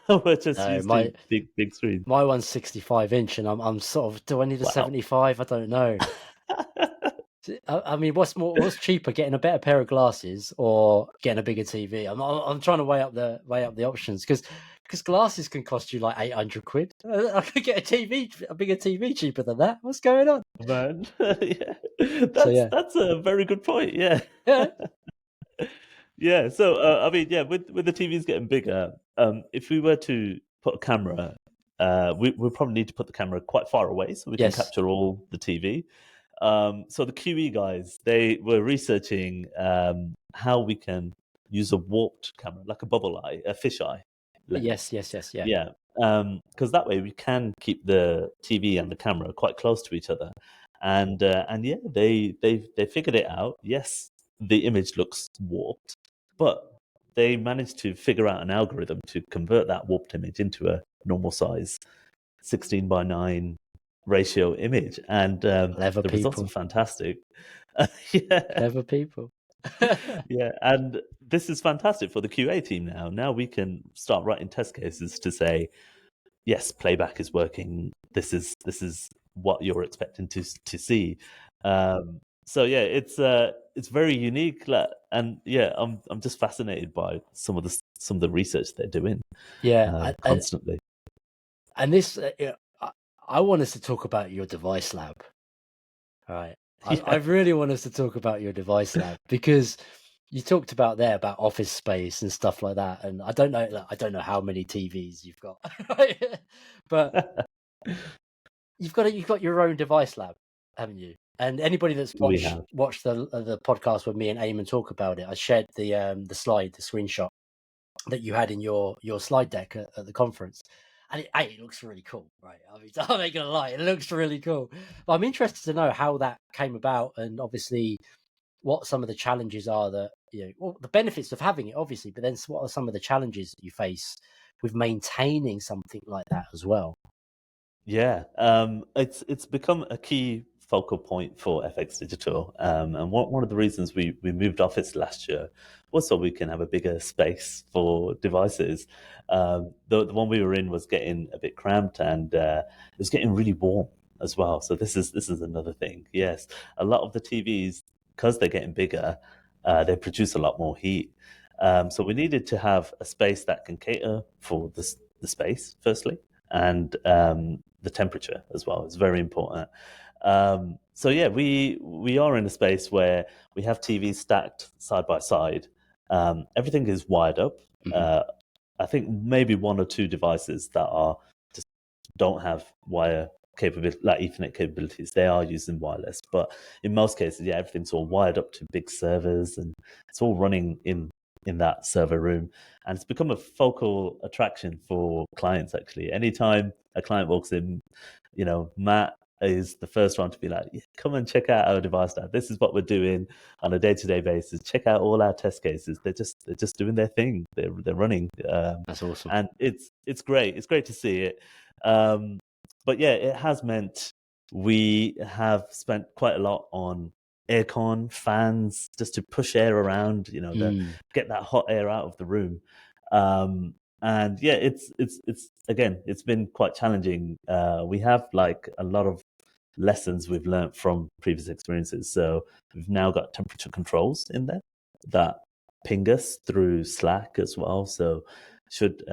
We're just used to big screens. My one's 65-inch, and I'm sort of, do I need a 75? I don't know. I mean, what's cheaper, getting a better pair of glasses or getting a bigger TV? I'm trying to weigh up the options, because glasses can cost you like 800 quid. I could get a bigger TV cheaper than that. What's going on, man? That's a very good point. Yeah. Yeah. So I mean, yeah, with the TVs getting bigger, if we were to put a camera, we probably need to put the camera quite far away so we can capture all the TV. So the QE guys, they were researching how we can use a warped camera, like a bubble eye, a fisheye lens. Yes. Yeah. Because that way we can keep the TV and the camera quite close to each other. And yeah, they figured it out. Yes, the image looks warped, but they managed to figure out an algorithm to convert that warped image into a normal size 16:9 ratio image, and Clever the results are people. fantastic. Yeah, Clever people. yeah, and this is fantastic for the QA team now. Now we can start writing test cases to say, yes, playback is working. This is what you're expecting to see. So yeah, it's very unique, and yeah, I'm just fascinated by some of the research they're doing Yeah, constantly. and this, I want us to talk about your device lab. All right. I Yeah, really want us to talk about your device lab because you talked about there about office space and stuff like that. And I don't know how many TVs you've got, but you've got your own device lab, haven't you? And anybody that's we have. watched the podcast with me and Eamon talk about it, I shared the slide, the screenshot that you had in your slide deck at the conference. And it looks really cool, right? I mean, I'm not gonna lie, it looks really cool. But I'm interested to know how that came about, and obviously what some of the challenges are that well, the benefits of having it, obviously, but then what are some of the challenges that you face with maintaining something like that as well? Yeah, it's become a key focal point for FX Digital, and one of the reasons we moved office last year was so we can have a bigger space for devices. The one we were in was getting a bit cramped, and it was getting really warm as well. So this is another thing. Yes, a lot of the TVs, because they're getting bigger, they produce a lot more heat. So we needed to have a space that can cater for the space, firstly, and the temperature as well is very important. So yeah, we are in a space where we have TVs stacked side by side. Everything is wired up. Hmm. Uh, I think maybe one or two devices that are just don't have wire capability, like Ethernet capabilities. They are using wireless, but in most cases, yeah, everything's all wired up to big servers, and it's all running in that server room, and it's become a focal attraction for clients. Actually, anytime a client walks in, Matt is the first one to be like, yeah, come and check out our device now. This is what we're doing on a day-to-day basis. Check out all our test cases. They're just doing their thing. They're running, That's awesome. and it's great. It's great to see it. Um, but yeah, it has meant we have spent quite a lot on aircon, fans, just to push air around. Get that hot air out of the room. And yeah, it's again, it's been quite challenging. We have like a lot of lessons we've learned from previous experiences. So we've now got temperature controls in there that ping us through Slack as well. So should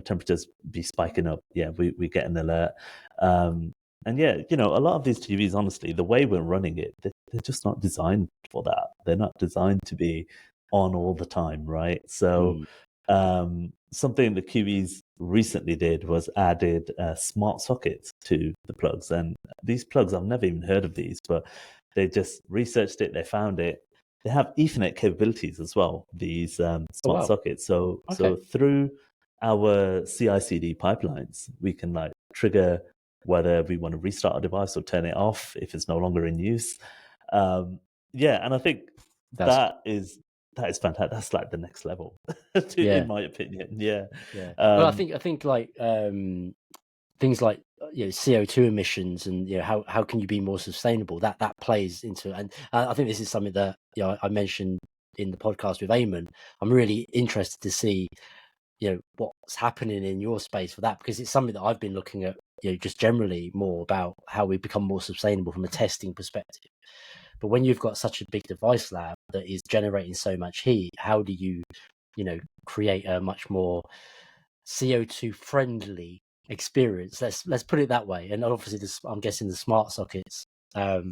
temperatures be spiking up, yeah, we get an alert. And yeah, a lot of these TVs, honestly, the way we're running it, they're just not designed for that. They're not designed to be on all the time, right? So Mm. something the QEs recently did was added smart sockets to the plugs. And these plugs, I've never even heard of these, but they just researched it, they found it. They have Ethernet capabilities as well, these Oh smart wow. sockets. So Okay. through our CI/CD pipelines, we can like trigger whether we want to restart a device or turn it off if it's no longer in use. Yeah, and I think That's that is fantastic. That's like the next level, yeah. in my opinion. Yeah. Yeah. Well, Um, I think like things like CO2 emissions and how can you be more sustainable, that plays into, and I think this is something that I mentioned in the podcast with Eamon. I'm really interested to see what's happening in your space for that, because it's something that I've been looking at, just generally more about how we become more sustainable from a testing perspective. But when you've got such a big device lab that is generating so much heat, how do you create a much more CO2 friendly experience? Let's put it that way. And obviously, I'm guessing the smart sockets are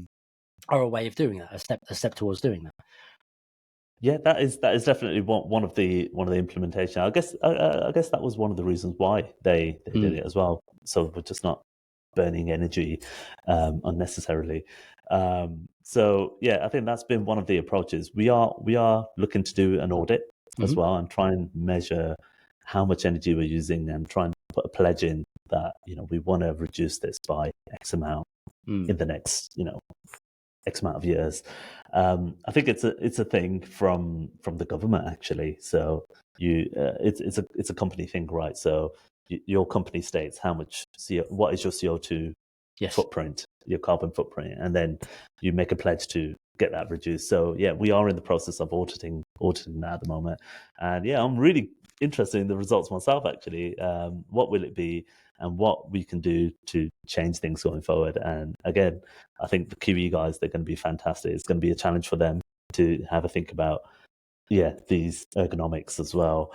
a way of doing that, a step towards doing that. yeah, that is definitely one of the implementation. I guess that was one of the reasons why they did Mm. it as well. So we're just not burning energy unnecessarily. So yeah, I think that's been one of the approaches. We are looking to do an audit as Hmm. well and try and measure how much energy we're using and try and put a pledge in that we want to reduce this by X amount Mm. in the next X amount of years. I think it's a thing from the government actually. So it's a company thing, right? So your company states how much what is your CO2 Yes. footprint, your carbon footprint, and then you make a pledge to get that reduced. So yeah, we are in the process of auditing that at the moment, and yeah, I'm really interested in the results myself. Actually, what will it be, and what we can do to change things going forward? And again, I think the QE guys, they're going to be fantastic. It's going to be a challenge for them to have a think about these ergonomics as well.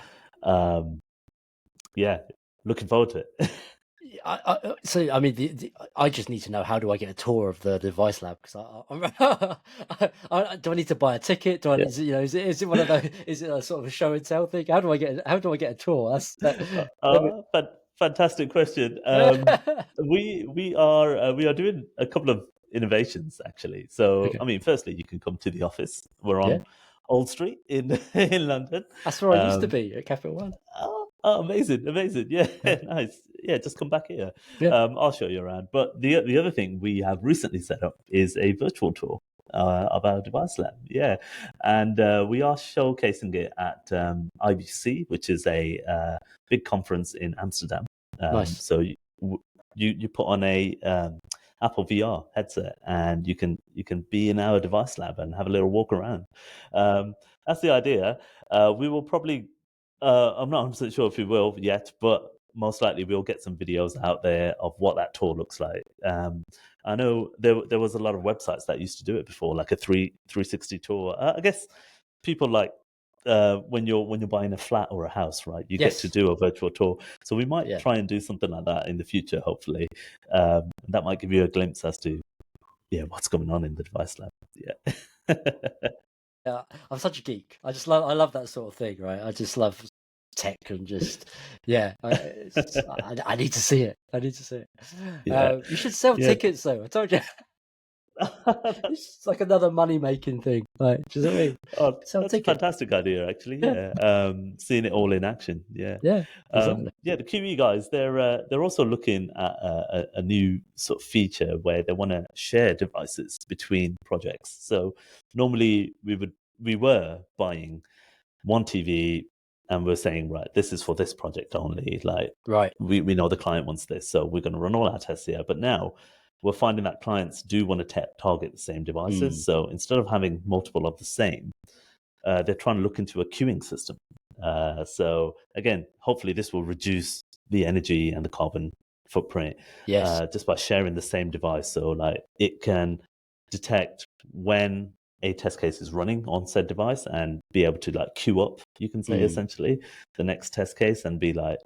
Yeah, looking forward to it. So I mean, I just need to know, how do I get a tour of the device lab? Because do I need to buy a ticket? Do I Yeah. need to, is it one of those? Is it a sort of a show and tell thing? How do I get a tour? That's that. But fantastic question. We are doing a couple of innovations actually. So Okay. I mean, firstly, you can come to the office. We're Yeah, on Old Street in in London. that's where I used to Um, be, at Capital One. amazing, amazing. Yeah, Yeah, nice. Yeah, just come back here. yeah, I'll show you around. But the other thing we have recently set up is a virtual tour of our device lab. Yeah, and we are showcasing it at IBC, which is a big conference in Amsterdam. nice. So you put on a Apple VR headset, and you can be in our device lab and have a little walk around. That's the idea. We will probably. I'm not 100% sure if we will yet, but most likely we'll get some videos out there of what that tour looks like. I know there was a lot of websites that used to do it before, like a 360 tour. I guess people like when you're buying a flat or a house, right? You get to Yes. do a virtual tour. So we might Yeah. try and do something like that in the future, hopefully. That might give you a glimpse as to what's going on in the device lab. Yeah. Yeah, I'm such a geek. I love that sort of thing, right? I just love tech and just, yeah. I need to see it. I need to see it. Yeah. You should sell Yeah. tickets, though. I told you, it's like another money making thing. Like, do you know what I mean? Oh, Sell that's a tickets. fantastic idea, actually. Yeah, Yeah, seeing it all in action. Yeah, yeah, exactly. yeah. The QE guys, they're also looking at a new sort of feature where they want to share devices between projects. So normally we were buying one TV, and we're saying, right, this is for this project only. Like Right. we know the client wants this, so we're going to run all our tests here. But now we're finding that clients do want to target the same devices. Mm, So instead of having multiple of the same, they're trying to look into a queuing system. So again, hopefully this will reduce the energy and the carbon footprint yes. just by sharing the same device. So like it can detect when a test case is running on said device and be able to like queue up, you can say, Mm, essentially the next test case, and be like,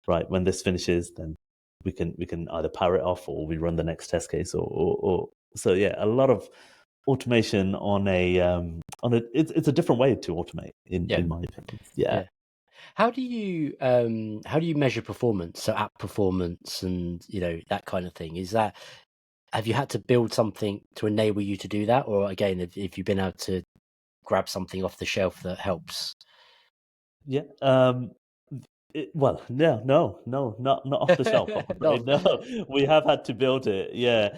right, when this finishes, then we can either power it off or we run the next test case, or so yeah, a lot of automation on a it's a different way to automate yeah. in my opinion. Yeah. Yeah. How do you measure performance? So app performance and that kind of thing. Have you had to build something to enable you to do that, or again, if you've been able to grab something off the shelf that helps? Yeah. Well, no, not off the shelf, I'm No. afraid. No, we have had to build it. Yeah.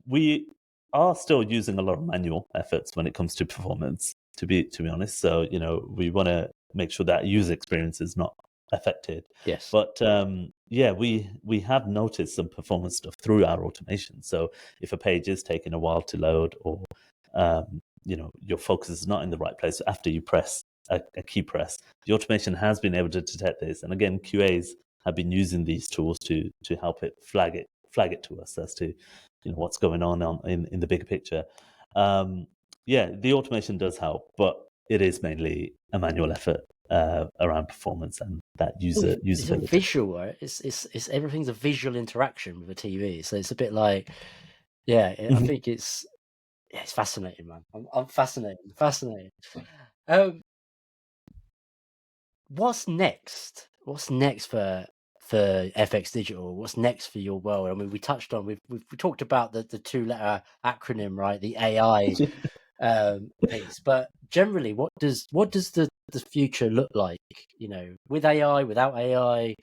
We are still using a lot of manual efforts when it comes to performance, to be honest. So, we want to make sure that user experience is not affected. Yes. But yeah, we have noticed some performance stuff through our automation. So if a page is taking a while to load, or your focus is not in the right place after you press a key press, the automation has been able to detect this. And again, QAs have been using these tools to help it flag it to us as to what's going on in the bigger picture. Yeah, the automation does help, but it is mainly a manual effort around performance and that It's a usability. visual, right? It's everything's a visual interaction with a TV, so it's a bit like, yeah. I Mhm. think it's fascinating, man. I'm fascinated. Um, what's next? What's next for FX Digital? What's next for your world? I mean, we talked about the two-letter acronym, right? The AI piece, but generally, what does the future look like? With AI, without AI,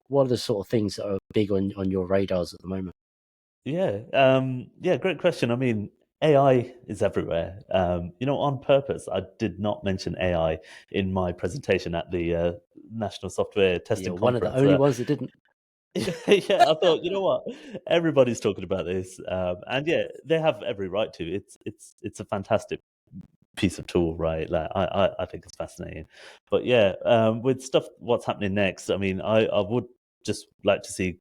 what are the sort of things that are big on your radars at the moment? Yeah, great question. I mean, AI is everywhere. On purpose, I did not mention AI in my presentation at the National Software You're Testing one of the Conference. only ones that didn't. Yeah, I thought, you know what, everybody's talking about this, and yeah, they have every right to. It's a fantastic piece of tool, right? Like I think it's fascinating. But yeah, with stuff what's happening next, I mean, I would just like to see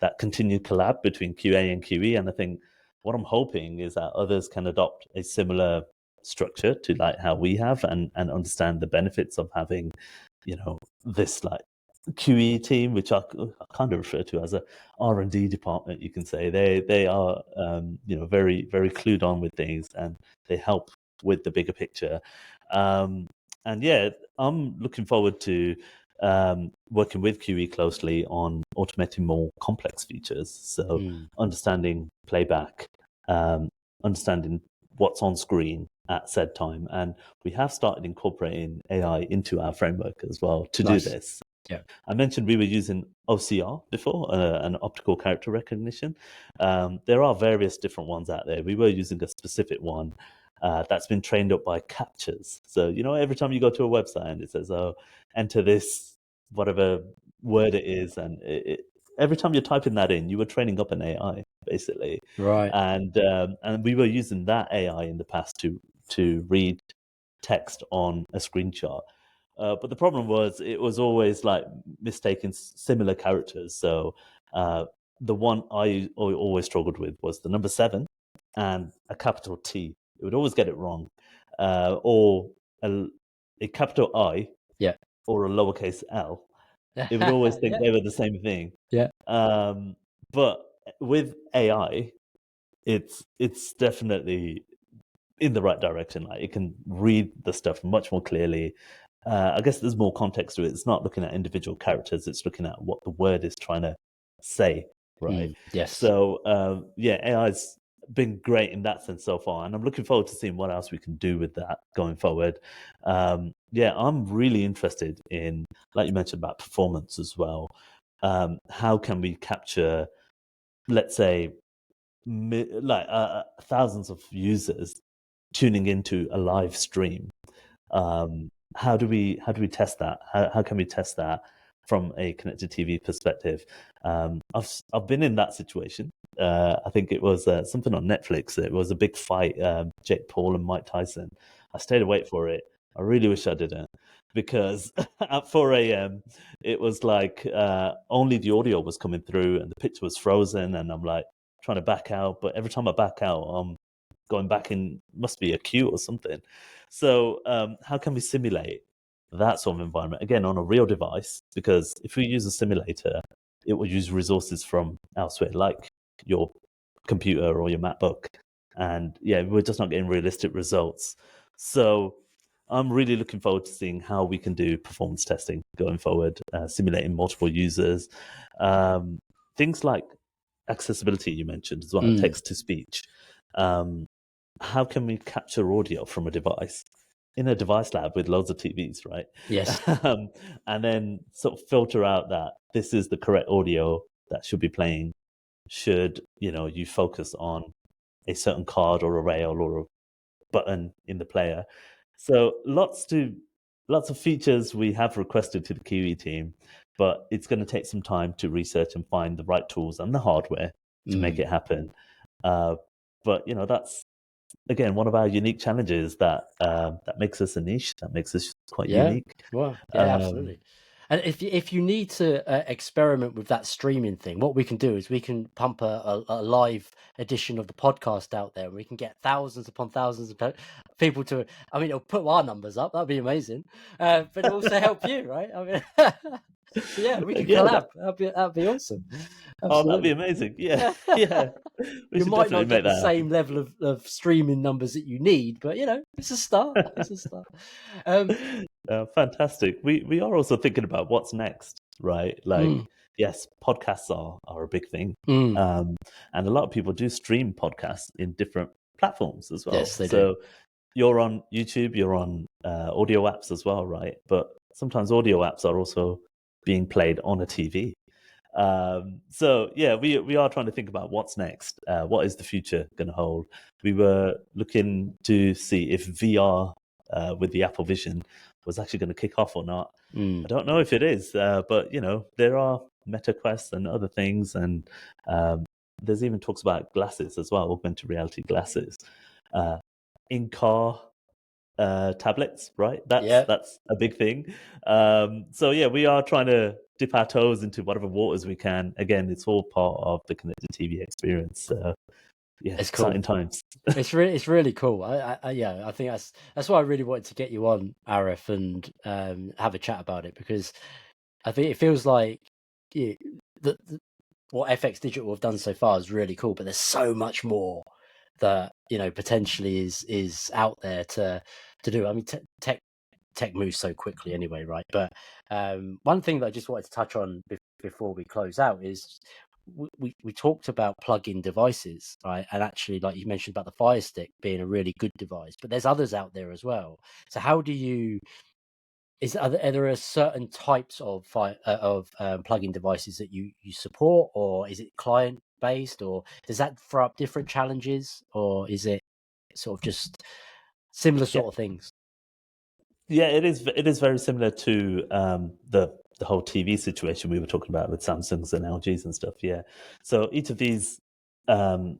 that continued collab between QA and QE, and I think what I'm hoping is that others can adopt a similar structure to like how we have, and understand the benefits of having, this like QE team, which I kind of refer to as a R&D department. You can say they are very very clued on with things, and they help with the bigger picture. And yeah, I'm looking forward to working with QE closely on automating more complex features. So understanding playback, understanding what's on screen at said time, and we have started incorporating AI into our framework as well to do Nice. this. Yeah. I mentioned we were using OCR before, an optical character recognition. There are various different ones out there. We were using a specific one that's been trained up by captures. So, every time you go to a website and it says, oh, enter this, whatever word it is, and every time you're typing that in, you were training up an AI, basically. Right. And we were using that AI in the past to read text on a screenshot. But the problem was it was always like mistaking similar characters. So the one I always struggled with was the number 7 and a capital T. It would always get it wrong, or a capital I, Yeah. or a lowercase L. It would always think Yeah. they were the same thing. Yeah. But with AI, it's definitely in the right direction. Like, it can read the stuff much more clearly. I guess there's more context to it. It's not looking at individual characters. It's looking at what the word is trying to say, right? Yes. So yeah, AI's been great in that sense so far, and I'm looking forward to seeing what else we can do with that going forward. Yeah, I'm really interested in, like you mentioned, about performance as well. How can we capture, let's say, thousands of users tuning into a live stream? How do we test that? How can we test that from a connected TV perspective? I've been in that situation. I think it was something on Netflix. It was a big fight, Jake Paul and Mike Tyson. I stayed awake for it. I really wish I didn't, because at 4 a.m. it was like only the audio was coming through and the picture was frozen, and I'm like trying to back out, but every time I back out, I'm going back in, must be a queue or something. So how can we simulate that sort of environment again on a real device? Because if we use a simulator, it will use resources from elsewhere, like your computer or your MacBook, and yeah, we're just not getting realistic results. So I'm really looking forward to seeing how we can do performance testing going forward, simulating multiple users, things like accessibility you mentioned as well, text to speech. How can we capture audio from a device in a device lab with loads of TVs, right? Yes. And then sort of filter out that this is the correct audio that should be playing. Should you focus on a certain card or a rail or a button in the player? So lots of features we have requested to the QE team, but it's going to take some time to research and find the right tools and the hardware to make it happen. But that's, again, one of our unique challenges that makes us a niche, that makes us quite unique. Well, yeah, absolutely. And if you need to experiment with that streaming thing, what we can do is we can pump a live edition of the podcast out there, and we can get thousands upon thousands of people to. I mean, it'll put our numbers up. That'd be amazing. But it'll also help you, right? I mean, so yeah, we could Yeah, collab. That'd be awesome. oh, that'd be Absolutely. amazing. Yeah, yeah. We You should might definitely not make get the that happen. same level of streaming numbers that you need, but it's a start. It's a start. Fantastic. We are also thinking about what's next, right? Like, yes, podcasts are a big thing, and a lot of people do stream podcasts in different platforms as well. Yes, they do. So you're on YouTube, you're on audio apps as well, right? But sometimes audio apps are also being played on a TV. So yeah, we are trying to think about what's next. What is the future going to hold? We were looking to see if VR with the Apple Vision was actually going to kick off or not. I don't know if it is, but there are Meta Quest and other things, and there's even talks about glasses as well, augmented reality glasses, in car tablets, right? That's Yeah, that's a big thing. So yeah, we are trying to dip our toes into whatever waters we can. Again, it's all part of the connected TV experience. So yeah, it's exciting cool. times. It's really cool. Yeah, I think that's why I really wanted to get you on, Arif, and have a chat about it, because I think it feels like yeah, what FX Digital have done so far is really cool, but there's so much more that potentially is out there to do. I mean, tech moves so quickly anyway, right? But one thing that I just wanted to touch on before we close out is we talked about plug-in devices, right? And actually, like you mentioned about the Fire Stick being a really good device, but there's others out there as well. So how do you are there certain types of plug-in devices that you support, or is it client based, or does that throw up different challenges, or is it sort of just similar Yeah, sort of things? yeah, it is. It is very similar to the whole TV situation we were talking about with Samsungs and LGs and stuff. Yeah, so each of these um,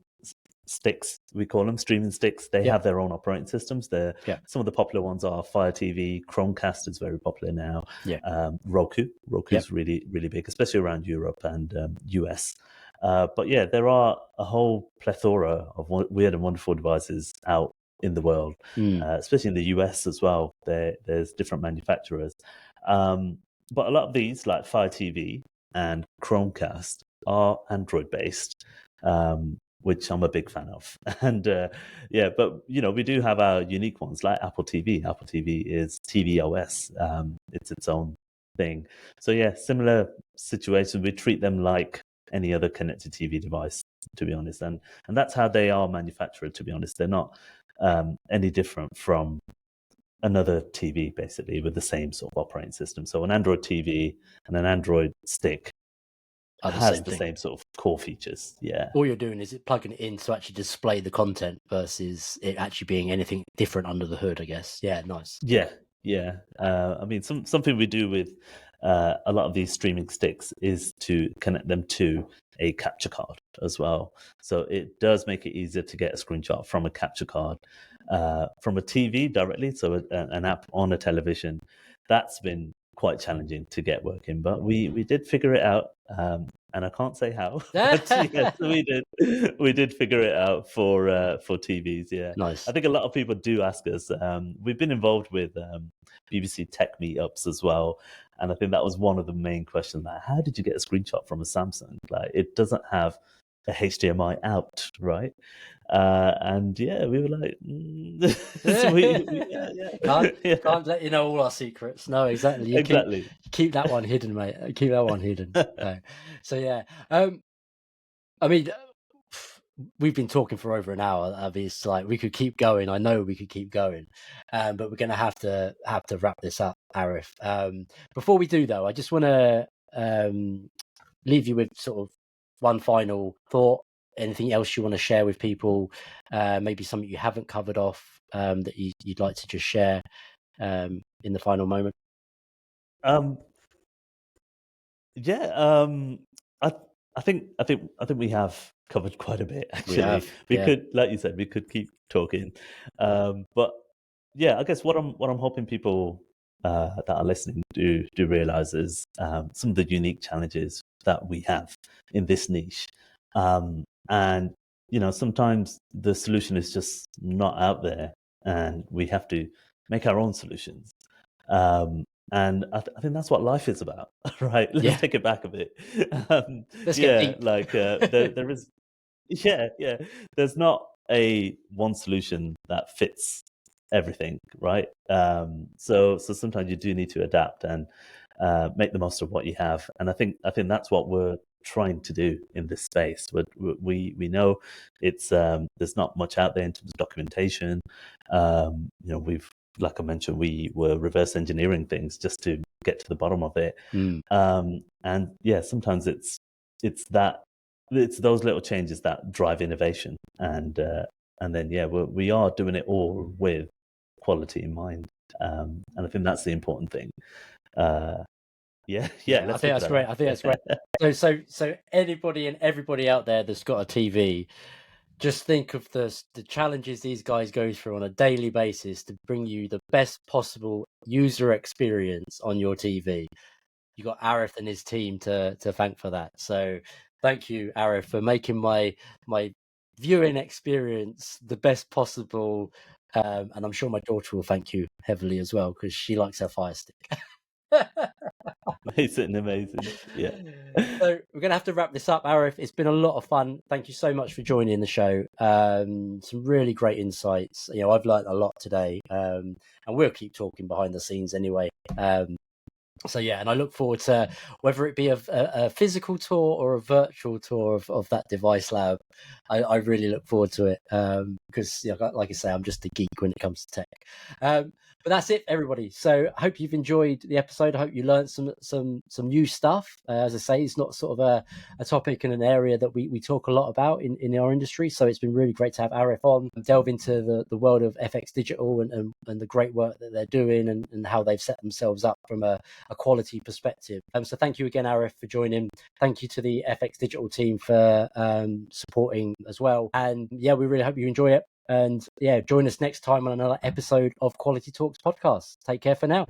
sticks, we call them streaming sticks, they Yep. have their own operating systems. Yeah. Some of the popular ones are Fire TV, Chromecast is very popular now. Yeah. Roku Yep. is really really big, especially around Europe and US. But yeah, there are a whole plethora of weird and wonderful devices out in the world, Mm. especially in the US as well. There's different manufacturers, but a lot of these, like Fire TV and Chromecast, are Android based. Which I'm a big fan of. And yeah, but we do have our unique ones like Apple TV. Apple TV is tvOS. It's its own thing. So yeah, similar situation. We treat them like any other connected TV device, to be honest, and that's how they are manufactured. To be honest, they're not any different from another TV, basically, with the same sort of operating system. So an Android TV and an Android stick Are the has same the thing. same sort of core features. Yeah. All you're doing is it plugging it in to actually display the content versus it actually being anything different under the hood, I guess. Yeah, nice. Yeah, yeah. I mean, something we do with a lot of these streaming sticks is to connect them to a capture card as well. So it does make it easier to get a screenshot from a capture card from a TV directly. So an app on a television, that's been quite challenging to get working, but we did figure it out. And I can't say how, but yes, we did figure it out for TVs. Yeah, I Nice. think a lot of people do ask us. We've been involved with BBC Tech meetups as well, and I think that was one of the main questions. Like, how did you get a screenshot from a Samsung? Like, it doesn't have a HDMI out, right? And yeah, we were like, so yeah, can't yeah, can't let you know all our secrets. No, exactly. You exactly. keep that one hidden, mate. Keep that one hidden. So yeah. I mean, we've been talking for over an hour. I mean, it's like we could keep going. I know we could keep going, but we're going to have to wrap this up, Arif. Before we do, though, I just want to leave you with sort of one final thought. Anything else you want to share with people? Maybe something you haven't covered off that you'd like to just share in the final moment. Um, yeah, I I think we have covered quite a bit We actually. have, We yeah, could, like you said, we could keep talking, but yeah, I guess what I'm hoping people that are listening do realize is some of the unique challenges that we have in this niche, and sometimes the solution is just not out there, and we have to make our own solutions. Um, and I think that's what life is about, right? Let's yeah. take it back a bit. Let's get Yeah, deep. like there is, yeah. There's not a one solution that fits everything, right? So sometimes you do need to adapt and make the most of what you have. And I think that's what we're trying to do in this space. We know it's there's not much out there in terms of documentation. We've, like I mentioned, we were reverse engineering things just to get to the bottom of it. Mm, And yeah, sometimes it's that it's those little changes that drive innovation, and then yeah, we are doing it all with quality in mind, and I think that's the important thing. Uh, Yeah, Yeah, I let's think look at that's that great. now. I think that's great. So anybody and everybody out there that's got a TV, just think of the challenges these guys go through on a daily basis to bring you the best possible user experience on your TV. You got Arif and his team to thank for that. So thank you, Arif, for making my viewing experience the best possible. And I'm sure my daughter will thank you heavily as well because she likes her Fire Stick. Amazing. Yeah. So we're going to have to wrap this up, Arif. It's been a lot of fun. Thank you so much for joining the show. Some really great insights. I've learned a lot today, and we'll keep talking behind the scenes anyway. So yeah, and I look forward to whether it be a physical tour or a virtual tour of that device lab. I really look forward to it because, like I say, I'm just a geek when it comes to tech. But that's it, everybody. So I hope you've enjoyed the episode. I hope you learned some new stuff. As I say, it's not sort of a topic in an area that we talk a lot about in our industry. So it's been really great to have Arif on and delve into the world of FX Digital and the great work that they're doing and how they've set themselves up from a quality perspective. So thank you again, Arif, for joining. Thank you to the FX Digital team for supporting as well. And yeah, we really hope you enjoy it. And yeah, join us next time on another episode of Quality Talks podcast. Take care for now.